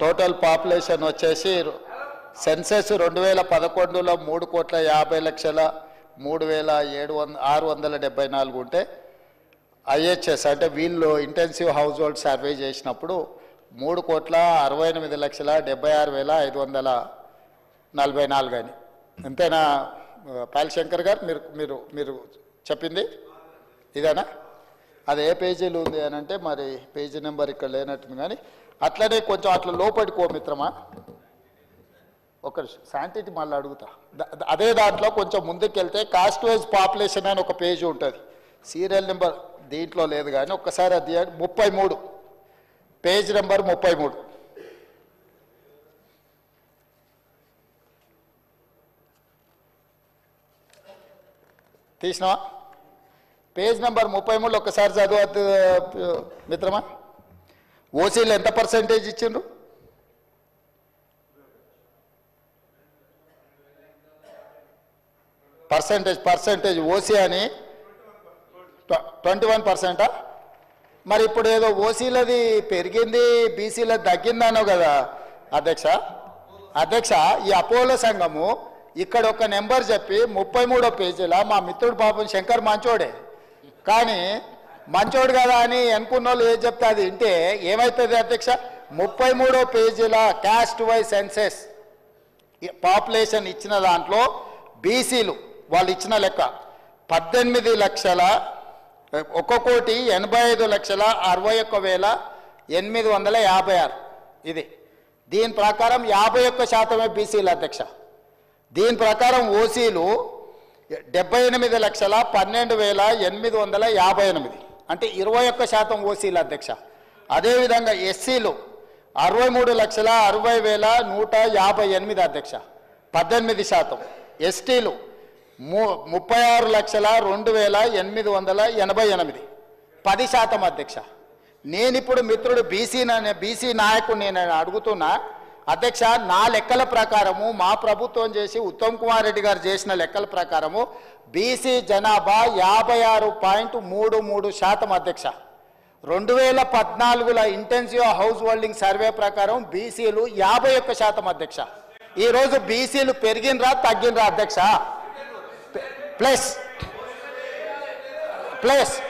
టోటల్ పాపులేషన్ వచ్చేసి సెన్సెస్ 2011లో 3,50,03,674 ఉంటే ఐహెచ్ఎస్ అంటే వీళ్ళు ఇంటెన్సివ్ హౌస్ హోల్డ్ సర్వే చేసినప్పుడు 3,68,76,544 అని. అంతేనా పాలశంకర్ గారు? మీరు మీరు చెప్పింది ఇదేనా? అది ఏ పేజీలో ఉంది అని అంటే మరి పేజీ నెంబర్ ఇక్కడ లేనట్టుంది. కానీ అట్లనే కొంచెం అట్లా లోపడికో మిత్రమా, ఒక శాంటిటీ మళ్ళీ అడుగుతా. అదే దాంట్లో కొంచెం ముందుకెళ్తే కాస్ట్ వైజ్ పాపులేషన్ అని ఒక పేజీ ఉంటుంది. సీరియల్ నెంబర్ దీంట్లో లేదు కానీ ఒక్కసారి అది 33 పేజ్ నెంబర్ 33. తీసినావా? పేజ్ నెంబర్ 33 ఒక్కసారి చదువు మిత్రమా. ఓసీలు ఎంత పర్సెంటేజ్ ఇచ్చిండ్రు? పర్సెంటేజ్ ఓసీ అని 21%. మరి ఇప్పుడు ఏదో ఓసీలది పెరిగింది బీసీలది తగ్గిందనో కదా అధ్యక్ష. ఈ అపోలో సంఘము ఇక్కడ ఒక నెంబర్ చెప్పి 33వ పేజీలో మా మిత్రుడు పాపం శంకర్ మంచోడే, కానీ మంచోడు కదా అని అనుకున్న వాళ్ళు ఏది చెప్తే అది వింటే ఏమవుతుంది అధ్యక్ష? 33వ పేజీలో క్యాస్ట్ వైజ్ సెన్సెస్ పాపులేషన్ ఇచ్చిన దాంట్లో బీసీలు వాళ్ళు ఇచ్చిన లెక్క 18,85,61,856. ఇది దీని ప్రకారం 51% బీసీలు అధ్యక్ష. దీని ప్రకారం ఓసీలు 78,12,858 అంటే 21% ఓసీలు అధ్యక్ష. అదేవిధంగా ఎస్సీలు 63,60,158 అధ్యక్ష, 18%. ఎస్టీలు 36,02,888 10% అధ్యక్ష. నేనిప్పుడు మిత్రుడు బీసీ నాయకుడు నేను అడుగుతున్నా అధ్యక్ష, నా లెక్కల ప్రకారము మా ప్రభుత్వం చేసి ఉత్తమ్ కుమార్ రెడ్డి గారు చేసిన లెక్కల ప్రకారము బీసీ జనాభా 56.33% అధ్యక్ష. 2014లో ఇంటెన్సివ్ హౌస్ హోల్డింగ్ సర్వే ప్రకారం బీసీలు 51% అధ్యక్ష. ఈరోజు బీసీలు పెరిగినరా తగ్గినరా అధ్యక్ష?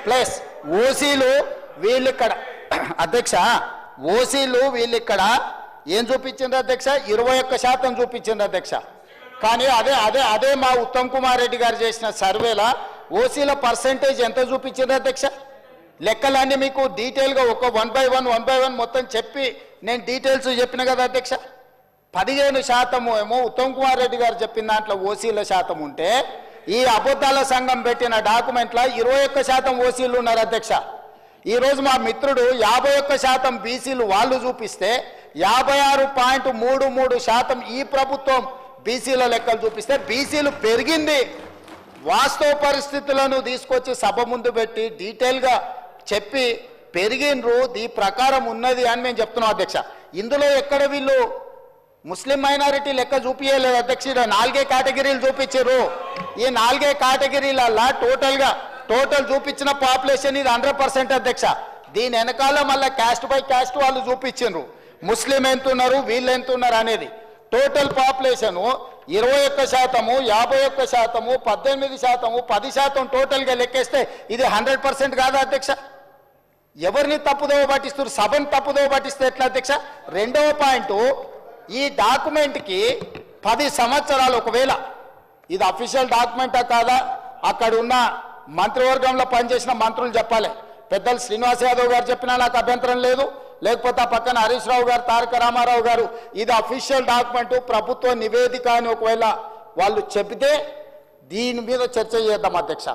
ప్లస్ ఓసీలు వీళ్ళిక్కడ అధ్యక్ష, ఓసీలు వీళ్ళిక్కడ ఏం చూపించింది అధ్యక్ష? 21% చూపించింది అధ్యక్ష. కానీ అదే మా ఉత్తమ్ కుమార్ రెడ్డి గారు చేసిన సర్వేలో ఓసీల పర్సెంటేజ్ ఎంత చూపించింది అధ్యక్ష? లెక్కలన్నీ మీకు డీటెయిల్గా ఒక 1 by 1 మొత్తం చెప్పి నేను డీటెయిల్స్ చెప్పిన కదా అధ్యక్ష. 15% ఏమో ఉత్తమ్ కుమార్ రెడ్డి గారు చెప్పిన దాంట్లో ఓసీల శాతం ఉంటే ఈ అబద్ధాల సంఘం పెట్టిన డాక్యుమెంట్లో 21% ఓసీలు ఉన్నారు అధ్యక్ష. ఈరోజు మా మిత్రుడు 51% బీసీలు వాళ్ళు చూపిస్తే 56.33% ఈ ప్రభుత్వం బీసీల లెక్కలు చూపిస్తే బీసీలు పెరిగింది. వాస్తవ పరిస్థితులను తీసుకొచ్చి సభ ముందు పెట్టి డీటెయిల్గా చెప్పి పెరిగినరు, ఈ ప్రకారం ఉన్నది అని మేము చెప్తున్నాం అధ్యక్ష. ఇందులో ఎక్కడ వీళ్ళు ముస్లిం మైనారిటీ లెక్క చూపించలేదు అధ్యక్ష. 4 కేటగిరీలు చూపించారు. ఈ 4 కేటగిరీలల్లా టోటల్ చూపించిన పాపులేషన్ ఇది 100% అధ్యక్ష. దీని వెనకాల మళ్ళీ క్యాస్ట్ బై క్యాస్ట్ వాళ్ళు చూపించారు, ముస్లిం ఎంత ఉన్నారు వీళ్ళు ఎంత ఉన్నారు అనేది. టోటల్ పాపులేషన్ 21%, 51%, 18%, 10% టోటల్గా లెక్కేస్తే ఇది 100% కాదా అధ్యక్ష? ఎవరిని తప్పుదోవ పట్టిస్తారు? సభను తప్పుదోవ పట్టిస్తే ఎట్లా అధ్యక్ష? రెండవ పాయింట్, ఈ డాక్యుమెంట్కి 10 సంవత్సరాలు ఒకవేళ ఇది అఫీషియల్ డాక్యుమెంటా కాదా అక్కడ ఉన్న మంత్రివర్గంలో పనిచేసిన మంత్రులు చెప్పాలి. పెద్దలు శ్రీనివాస్ యాదవ్ గారు చెప్పినా నాకు అభ్యంతరం లేదు, లేకపోతే ఆ పక్కన హరీష్ రావు గారు, తారక రామారావు గారు ఇది అఫీషియల్ డాక్యుమెంట్ ప్రభుత్వ నివేదిక అని ఒకవేళ వాళ్ళు చెబితే దీని మీద చర్చ చేద్దాం అధ్యక్ష.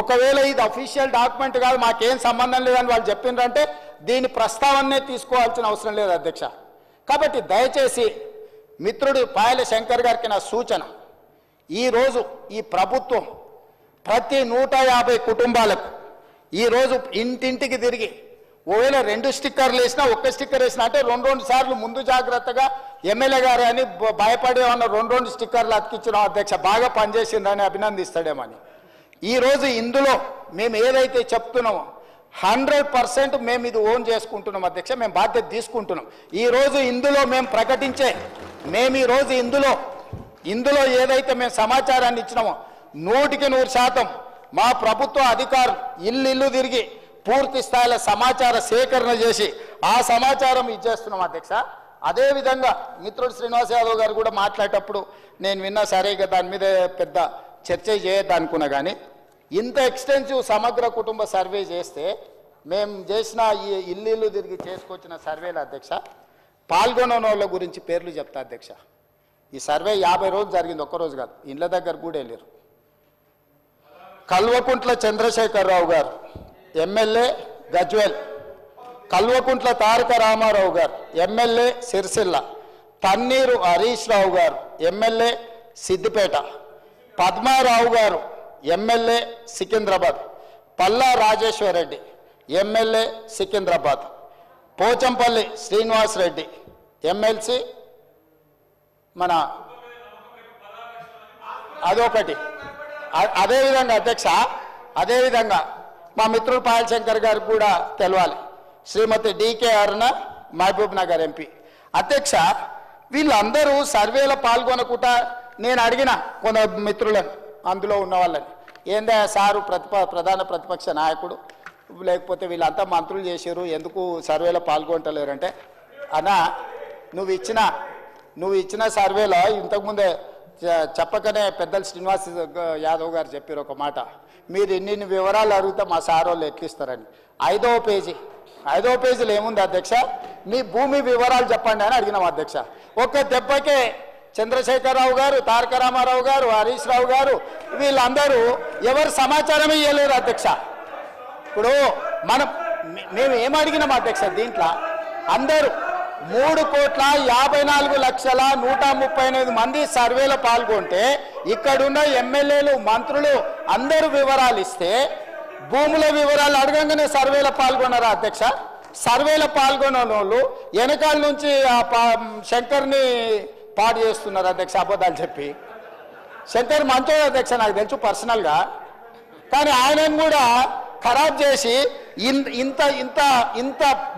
ఒకవేళ ఇది అఫీషియల్ డాక్యుమెంట్ కాదు మాకేం సంబంధం లేదని వాళ్ళు చెప్పిండ్రంటే దీని ప్రస్తావనే తీసుకోవాల్సిన అవసరం లేదు అధ్యక్ష. కాబట్టి దయచేసి మిత్రుడు పాయల శంకర్ గారికి నా సూచన, ఈరోజు ఈ ప్రభుత్వం ప్రతి 150 కుటుంబాలకు ఈరోజు ఇంటింటికి తిరిగి ఒకవేళ 2 స్టిక్కర్లు వేసినా, 1 స్టిక్కర్ వేసినా అంటే 2 సార్లు ముందు జాగ్రత్తగా ఎమ్మెల్యే గారు అని భయపడేమన్నా 2 స్టిక్కర్లు అతికించిన అధ్యక్ష బాగా పనిచేసిందని అభినందిస్తాడేమని. ఈరోజు ఇందులో మేము ఏదైతే చెప్తున్నామో 100% మేము ఇది ఓన్ చేసుకుంటున్నాం అధ్యక్ష, మేము బాధ్యత తీసుకుంటున్నాం. ఈరోజు ఇందులో మేము ప్రకటించే ఈరోజు ఇందులో ఏదైతే మేము సమాచారాన్ని ఇచ్చినామో 100% మా ప్రభుత్వ అధికారులు ఇల్లు తిరిగి పూర్తి స్థాయిలో సమాచార సేకరణ చేసి ఆ సమాచారం ఇచ్చేస్తున్నాం అధ్యక్ష. అదేవిధంగా మిత్రుడు శ్రీనివాస్ యాదవ్ గారు కూడా మాట్లాడేటప్పుడు నేను విన్నా, సరే ఇక దాని మీద పెద్ద చర్చ చేయొద్దనుకున్నా, కానీ ఇంత ఎక్స్టెన్సివ్ సమగ్ర కుటుంబ సర్వే చేస్తే మేము చేసిన ఈ ఇల్లు తిరిగి చేసుకొచ్చిన సర్వేల అధ్యక్ష పాల్గొన్న వాళ్ళ గురించి పేర్లు చెప్తా అధ్యక్ష. ఈ సర్వే 50 రోజులు జరిగింది, ఒక్కరోజు కాదు. ఇండ్ల దగ్గర కూడా వెళ్ళారు. Kalvakuntla Chandrasekhara Rao garu MLA Gajwel, Kalvakuntla Taraka Rama Rao garu MLA Sircilla, Tanneeru Harish Rao garu MLA Siddipet, Padma Rao garu MLA Secunderabad, Palla Rajeshwar Reddy MLA Secunderabad, Pochampally Srinivas Reddy MLC మన అదొకటి. అదేవిధంగా అధ్యక్ష, అదేవిధంగా మా మిత్రుడు పాయల్ శంకర్ గారికి కూడా తెలవాలి, శ్రీమతి డికే అరుణ మహబూబ్ నగర్ ఎంపీ. అధ్యక్ష, వీళ్ళందరూ సర్వేలో పాల్గొనకుండా నేను అడిగిన కొంత మిత్రులను అందులో ఉన్న వాళ్ళని, ఏందా సారు ప్రధాన ప్రతిపక్ష నాయకుడు, లేకపోతే వీళ్ళంతా మంత్రులు చేశారు, ఎందుకు సర్వేలో పాల్గొంటలేరంటే, అన్నా నువ్వు ఇచ్చిన సర్వేలో ఇంతకుముందే చెప్పకనే పెద్దలు శ్రీనివాస్ యాదవ్ గారు చెప్పారు ఒక మాట, మీరు ఇన్ని వివరాలు అడిగితే మా సార్ వాళ్ళు ఎట్లిస్తారని. 5వ పేజీలో ఏముంది అధ్యక్ష, మీ భూమి వివరాలు చెప్పండి అని అడిగినాం అధ్యక్ష. ఒక్క దెబ్బకే చంద్రశేఖరరావు గారు, తారక రామారావు గారు, హరీష్ రావు గారు వీళ్ళందరూ ఎవరు సమాచారం ఇవ్వలేరు అధ్యక్ష. ఇప్పుడు మేము ఏమడిగినాం అధ్యక్ష, దీంట్లో అందరూ 3,54,138 మంది సర్వేలో పాల్గొంటే ఇక్కడున్న ఎమ్మెల్యేలు మంత్రులు అందరూ వివరాలు ఇస్తే భూముల వివరాలు అడగంగానే సర్వేలో పాల్గొన్నారా అధ్యక్ష? సర్వేలో పాల్గొన్న వాళ్ళు వెనకాల నుంచి శంకర్ని పాడు చేస్తున్నారు అధ్యక్ష, అబద్ధాలు చెప్పి. శంకర్ మంచోడు అధ్యక్ష, నాకు తెలుసు పర్సనల్గా, కానీ ఆయనను కూడా ఖరాబ్ చేసి ఇంత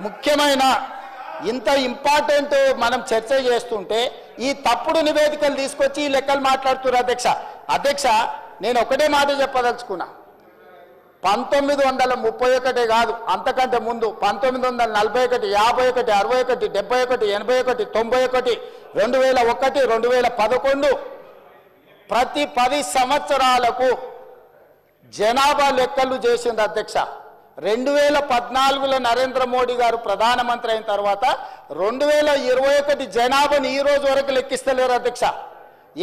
ముఖ్యమైన ఇంత ఇంపార్టెంట్ మనం చర్చ చేస్తుంటే ఈ తప్పుడు నివేదికలు తీసుకొచ్చి ఈ లెక్కలు మాట్లాడుతున్నారు అధ్యక్ష. నేను ఒకటే మాట చెప్పదలుచుకున్నా, 1931 కాదు అంతకంటే ముందు 1941, 51, 61, 71, 81, 91, 2001, 2011 ప్రతి 10 సంవత్సరాలకు జనాభా లెక్కలు చేసింది అధ్యక్ష. 2014లో నరేంద్ర మోడీ గారు ప్రధానమంత్రి అయిన తర్వాత 2021 జనాభాని ఈ రోజు వరకు లెక్కిస్తలేరు అధ్యక్ష.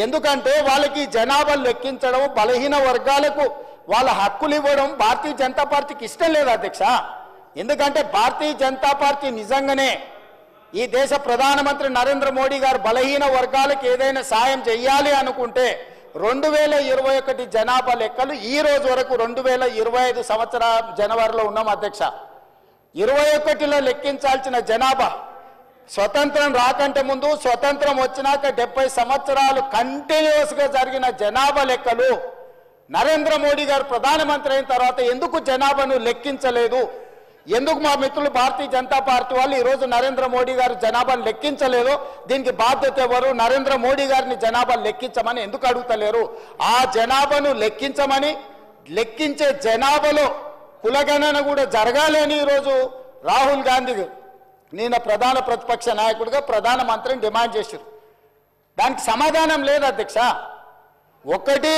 ఎందుకంటే వాళ్ళకి జనాభా లెక్కించడం, బలహీన వర్గాలకు వాళ్ళ హక్కులు ఇవ్వడం భారతీయ జనతా పార్టీకి ఇష్టం లేదు అధ్యక్ష. ఎందుకంటే భారతీయ జనతా పార్టీ నిజంగానే ఈ దేశ ప్రధానమంత్రి నరేంద్ర మోడీ గారు బలహీన వర్గాలకు ఏదైనా సాయం చేయాలి అనుకుంటే 2021 జనాభా లెక్కలు ఈ రోజు వరకు 2025 సంవత్సరం జనవరిలో ఉన్నాం అధ్యక్ష. 21లో లెక్కించాల్సిన జనాభా స్వతంత్రం రాకంటే ముందు, స్వతంత్రం వచ్చినాక 70 సంవత్సరాలు కంటిన్యూస్గా జరిగిన జనాభా లెక్కలు నరేంద్ర మోడీ గారు ప్రధానమంత్రి అయిన తర్వాత ఎందుకు జనాభాను లెక్కించలేదు? ఎందుకు మా మిత్రులు భారతీయ జనతా పార్టీ వాళ్ళు ఈరోజు నరేంద్ర మోడీ గారు జనాభాను లెక్కించలేదు? దీనికి బాధ్యత ఎవరు? నరేంద్ర మోడీ గారిని జనాభా లెక్కించమని ఎందుకు అడుగుతలేరు? ఆ జనాభాను లెక్కించమని, లెక్కించే జనాభాలో కులగణన కూడా జరగాలి అని ఈరోజు రాహుల్ గాంధీ నిన్న ప్రధాన ప్రతిపక్ష నాయకుడిగా ప్రధానమంత్రిని డిమాండ్ చేశారు. దానికి సమాధానం లేదు అధ్యక్ష. ఒకటి,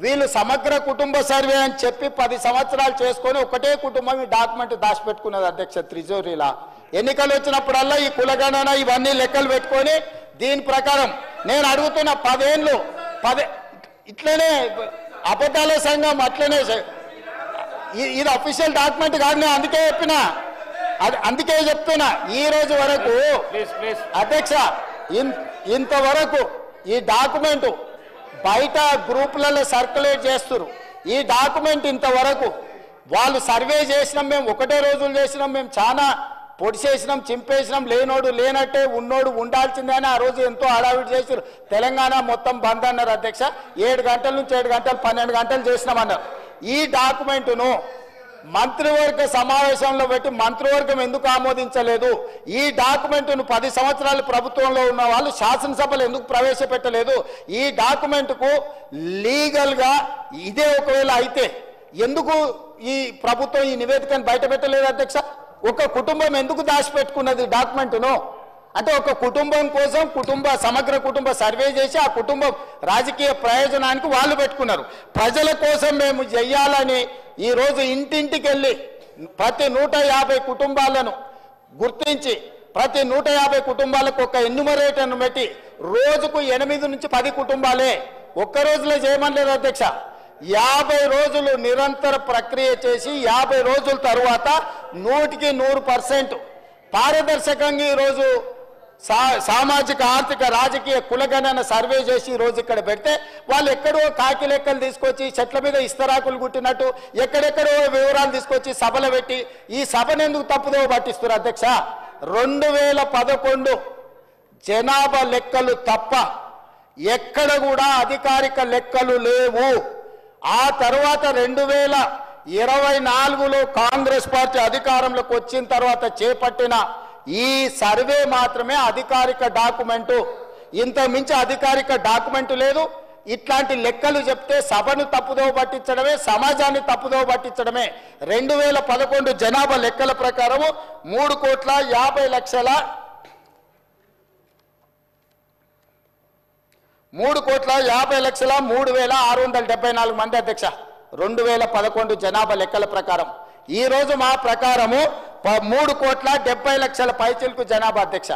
వీళ్ళు సమగ్ర కుటుంబ సర్వే అని చెప్పి 10 సంవత్సరాలు చేసుకొని ఒకటే కుటుంబం ఈ డాక్యుమెంట్ దాచిపెట్టుకున్నది అధ్యక్ష త్రిజోరీలా. ఎన్నికలు వచ్చినప్పుడల్లా ఈ కులగణన ఇవన్నీ లెక్కలు పెట్టుకొని దీని ప్రకారం నేను అడుగుతున్న 10 ఏళ్ళు ఇట్లనే అబద్ధాల సంఘం అట్లనే ఇది అఫీషియల్ డాక్యుమెంట్ కాదు. నేను అందుకే చెప్తున్నా ఈ రోజు వరకు అధ్యక్ష ఇంతవరకు ఈ డాక్యుమెంట్ బయట గ్రూపులలో సర్క్యులేట్ చేస్తున్నారు. ఈ డాక్యుమెంట్ ఇంతవరకు వాళ్ళు సర్వే చేసినాం, మేము ఒకటే రోజులు చేసినాం, మేము చాలా పొడిచేసినాం, చింపేసినాం, లేనోడు లేనట్టే ఉన్నోడు ఉండాల్సిందే అని ఆ రోజు ఎంతో హడావిడి చేసారు. తెలంగాణ మొత్తం బంద్ అన్నారు అధ్యక్ష. 7 గంటల నుంచి 7 గంటలు 12 గంటలు చేసినామన్నారు. ఈ డాక్యుమెంటును మంత్రివర్గ సమావేశంలో పెట్టి మంత్రివర్గం ఎందుకు ఆమోదించలేదు? ఈ డాక్యుమెంటును 10 సంవత్సరాలు ప్రభుత్వంలో ఉన్న వాళ్ళు శాసనసభలో ఎందుకు ప్రవేశపెట్టలేదు? ఈ డాక్యుమెంట్కు లీగల్గా ఇదే ఒకవేళ అయితే ఎందుకు ఈ ప్రభుత్వం ఈ నివేదికను బయట పెట్టలేదు అధ్యక్ష? ఒక కుటుంబం ఎందుకు దాచిపెట్టుకున్నది డాక్యుమెంట్ను? అంటే ఒక కుటుంబం కోసం సమగ్ర కుటుంబ సర్వే చేసి ఆ కుటుంబం రాజకీయ ప్రయోజనానికి వాళ్ళు పెట్టుకున్నారు. ప్రజల కోసం మేము చెయ్యాలని ఈరోజు ఇంటింటికి వెళ్ళి ప్రతి 150 కుటుంబాలను గుర్తించి ప్రతి 150 కుటుంబాలకు ఒక ఎన్యూమరేటర్ను పెట్టి రోజుకు 8 నుంచి 10 కుటుంబాలే ఒక్క రోజులో చేయమనలేదు అధ్యక్ష. 50 రోజులు నిరంతర ప్రక్రియ చేసి 50 రోజుల తరువాత 100% పారదర్శకంగా ఈరోజు సామాజిక ఆర్థిక రాజకీయ కులగణన సర్వే చేసి ఈరోజు ఇక్కడ పెడితే వాళ్ళు ఎక్కడో కాకి లెక్కలు తీసుకొచ్చి చెట్ల మీద ఇస్తరాకులు గుట్టినట్టు ఎక్కడెక్కడో వివరాలు తీసుకొచ్చి సభలు పెట్టి ఈ సభను ఎందుకు తప్పుదో పట్టిస్తారు అధ్యక్ష? 2011 జనాభా లెక్కలు తప్ప ఎక్కడ కూడా అధికారిక లెక్కలు లేవు. ఆ తర్వాత 2024లో కాంగ్రెస్ పార్టీ అధికారంలోకి వచ్చిన తర్వాత చేపట్టిన ఈ సర్వే మాత్రమే అధికారిక డాక్యుమెంటు. ఇంత మించి అధికారిక డాక్యుమెంటు లేదు. ఇట్లాంటి లెక్కలు చెప్తే సభను తప్పుదోవ పట్టించడమే, సమాజాన్ని తప్పుదోవ పట్టించడమే. 2011 జనాభా లెక్కల ప్రకారము 3,50,03,674 మంది అధ్యక్ష 2011 జనాభా లెక్కల ప్రకారం. ఈ రోజు మా ప్రకారము 3,70,00,000 పైచిలకు జనాభా అధ్యక్ష.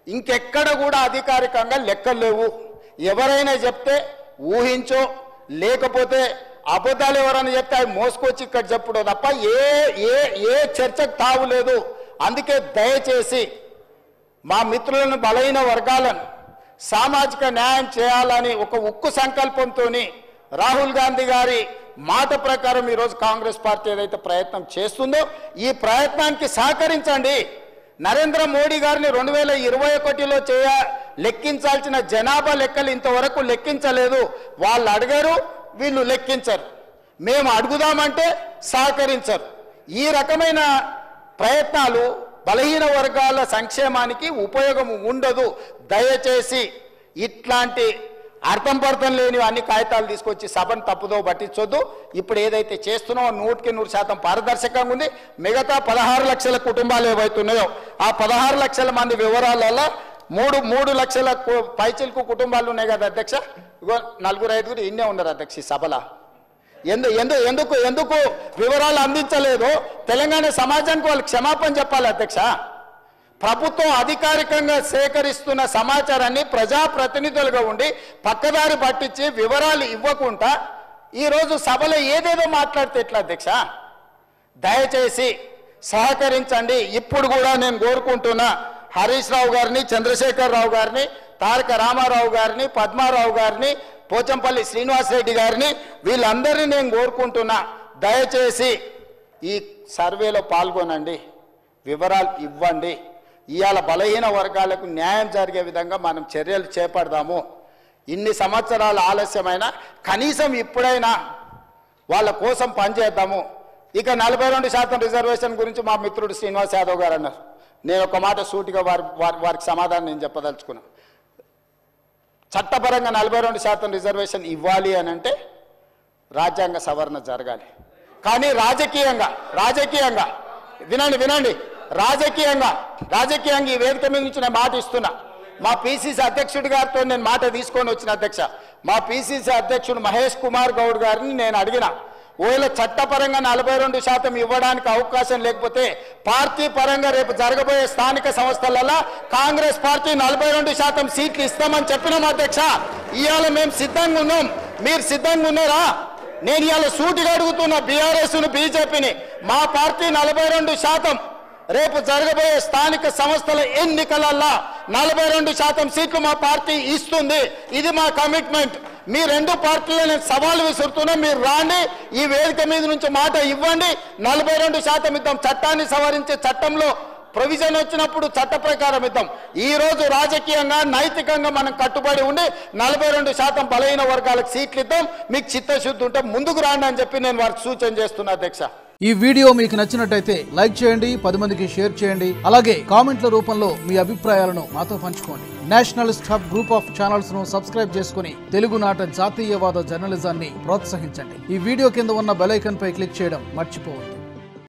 ఇంకెక్కడ కూడా అధికారికంగా లెక్కలు లేవు. ఎవరైనా చెప్తే ఊహించో లేకపోతే అబద్ధాలు ఎవరైనా చెప్తే అవి మోసుకొచ్చి ఇక్కడ చెప్పడం తప్ప ఏ చర్చకు తావు లేదు. అందుకే దయచేసి మా మిత్రులను బలహీన వర్గాలను సామాజిక న్యాయం చేయాలని ఒక ఉక్కు సంకల్పంతో రాహుల్ గాంధీ గారి మాట ప్రకారం ఈరోజు కాంగ్రెస్ పార్టీ ఏదైతే ప్రయత్నం చేస్తుందో ఈ ప్రయత్నానికి సహకరించండి. నరేంద్ర మోడీ గారిని 2021లో లెక్కించాల్సిన జనాభా లెక్కలు ఇంతవరకు లెక్కించలేదు. వాళ్ళు అడగరు, వీళ్ళు లెక్కించరు. మేము అడుగుదామంటే సహకరించరు. ఈ రకమైన ప్రయత్నాలు బలహీన వర్గాల సంక్షేమానికి ఉపయోగం ఉండదు. దయచేసి ఇట్లాంటి అర్థం పర్థం లేని అన్ని కాగితాలు తీసుకొచ్చి సభను తప్పుదో పట్టించొద్దు. ఇప్పుడు ఏదైతే చేస్తున్నామో 100% పారదర్శకంగా ఉంది. మిగతా 16 లక్షల కుటుంబాలు ఏవైతున్నాయో ఆ 16 లక్షల మంది వివరాలలో 3 లక్షల పైచిలకు కుటుంబాలు ఉన్నాయి కదా అధ్యక్ష. ఇగో 4-5 ఇన్నే ఉన్నారు అధ్యక్ష ఈ సభలో. ఎందుకు వివరాలు అందించలేదు? తెలంగాణ సమాజానికి వాళ్ళు క్షమాపణ చెప్పాలి అధ్యక్ష. ప్రభుత్వం అధికారికంగా సేకరిస్తున్న సమాచారాన్ని ప్రజాప్రతినిధులుగా ఉండి పక్కదారి పట్టించి వివరాలు ఇవ్వకుండా ఈరోజు సభలో ఏదేదో మాట్లాడితే ఎట్లా అధ్యక్ష? దయచేసి సహకరించండి. ఇప్పుడు కూడా నేను కోరుకుంటున్నా హరీష్ రావు గారిని, చంద్రశేఖర్ రావు గారిని, తారక రామారావు గారిని, పద్మారావు గారిని, పోచంపల్లి శ్రీనివాసరెడ్డి గారిని వీళ్ళందరినీ నేను కోరుకుంటున్నా దయచేసి ఈ సర్వేలో పాల్గొనండి, వివరాలు ఇవ్వండి. ఇవాళ బలహీన వర్గాలకు న్యాయం జరిగే విధంగా మనం చర్యలు చేపడదాము. ఇన్ని సంవత్సరాల ఆలస్యమైనా కనీసం ఇప్పుడైనా వాళ్ళ కోసం పనిచేద్దాము. ఇక 42% రిజర్వేషన్ గురించి మా మిత్రుడు శ్రీనివాస్ యాదవ్ గారు అన్నారు. నేను ఒక మాట సూటిగా వారికి సమాధానం నేను చెప్పదలుచుకున్నా. చట్టపరంగా 42% రిజర్వేషన్ ఇవ్వాలి అని అంటే రాజ్యాంగ సవరణ జరగాలి. కానీ రాజకీయంగా వినండి రాజకీయంగా ఈ వేదిక మీద నుంచి నేను మాట ఇస్తున్నా. మా పిసిసి అధ్యక్షుడి గారితో నేను మాట తీసుకొని వచ్చిన అధ్యక్ష. మా పిసిసి అధ్యక్షుడు మహేష్ కుమార్ గౌడ్ గారిని నేను అడిగిన, ఒకవేళ చట్టపరంగా 42% ఇవ్వడానికి అవకాశం లేకపోతే పార్టీ పరంగా రేపు జరగబోయే స్థానిక సంస్థలలో కాంగ్రెస్ పార్టీ 42% సీట్లు ఇస్తామని చెప్పినాం అధ్యక్ష. ఇవాళ మేము సిద్ధంగా ఉన్నాం. మీరు సిద్ధంగా ఉన్నారా? నేను ఇవాళ సూటిగా అడుగుతున్న బీఆర్ఎస్ను, బీజేపీని, మా పార్టీ 42% రేపు జరగబోయే స్థానిక సంస్థల ఎన్నికలలో 42% సీట్లు మా పార్టీ ఇస్తుంది. ఇది మా కమిట్మెంట్. మీ రెండు పార్టీలు నేను సవాలు విసురుతున్నా, మీరు రాండి, ఈ వేదిక మీద నుంచి మాట ఇవ్వండి, 42% ఇద్దాం. చట్టాన్ని సవరించే చట్టంలో ప్రొవిజన్ వచ్చినప్పుడు చట్ట ప్రకారం ఇద్దాం. ఈ రోజు రాజకీయంగా నైతికంగా మనం కట్టుబడి ఉండి 42% బలహీన వర్గాలకు సీట్లు ఇద్దాం. మీకు చిత్తశుద్ధి ఉంటే ముందుకు రాండి అని చెప్పి నేను వారికి సూచన చేస్తున్నా అధ్యక్ష. ఈ వీడియో మీకు నచ్చినట్టయితే లైక్ చేయండి, 10 మందికి షేర్ చేయండి. అలాగే కామెంట్ల రూపంలో మీ అభిప్రాయాలను మాతో పంచుకోండి. Nationalist hub group of channels ను సబ్స్క్రైబ్ చేసుకుని తెలుగునాట జాతీయవాద జర్నలిజాన్ని ప్రోత్సహించండి. ఈ వీడియో కింద ఉన్న బెల్ ఐకాన్ పై క్లిక్ చేయడం మర్చిపోవద్దు.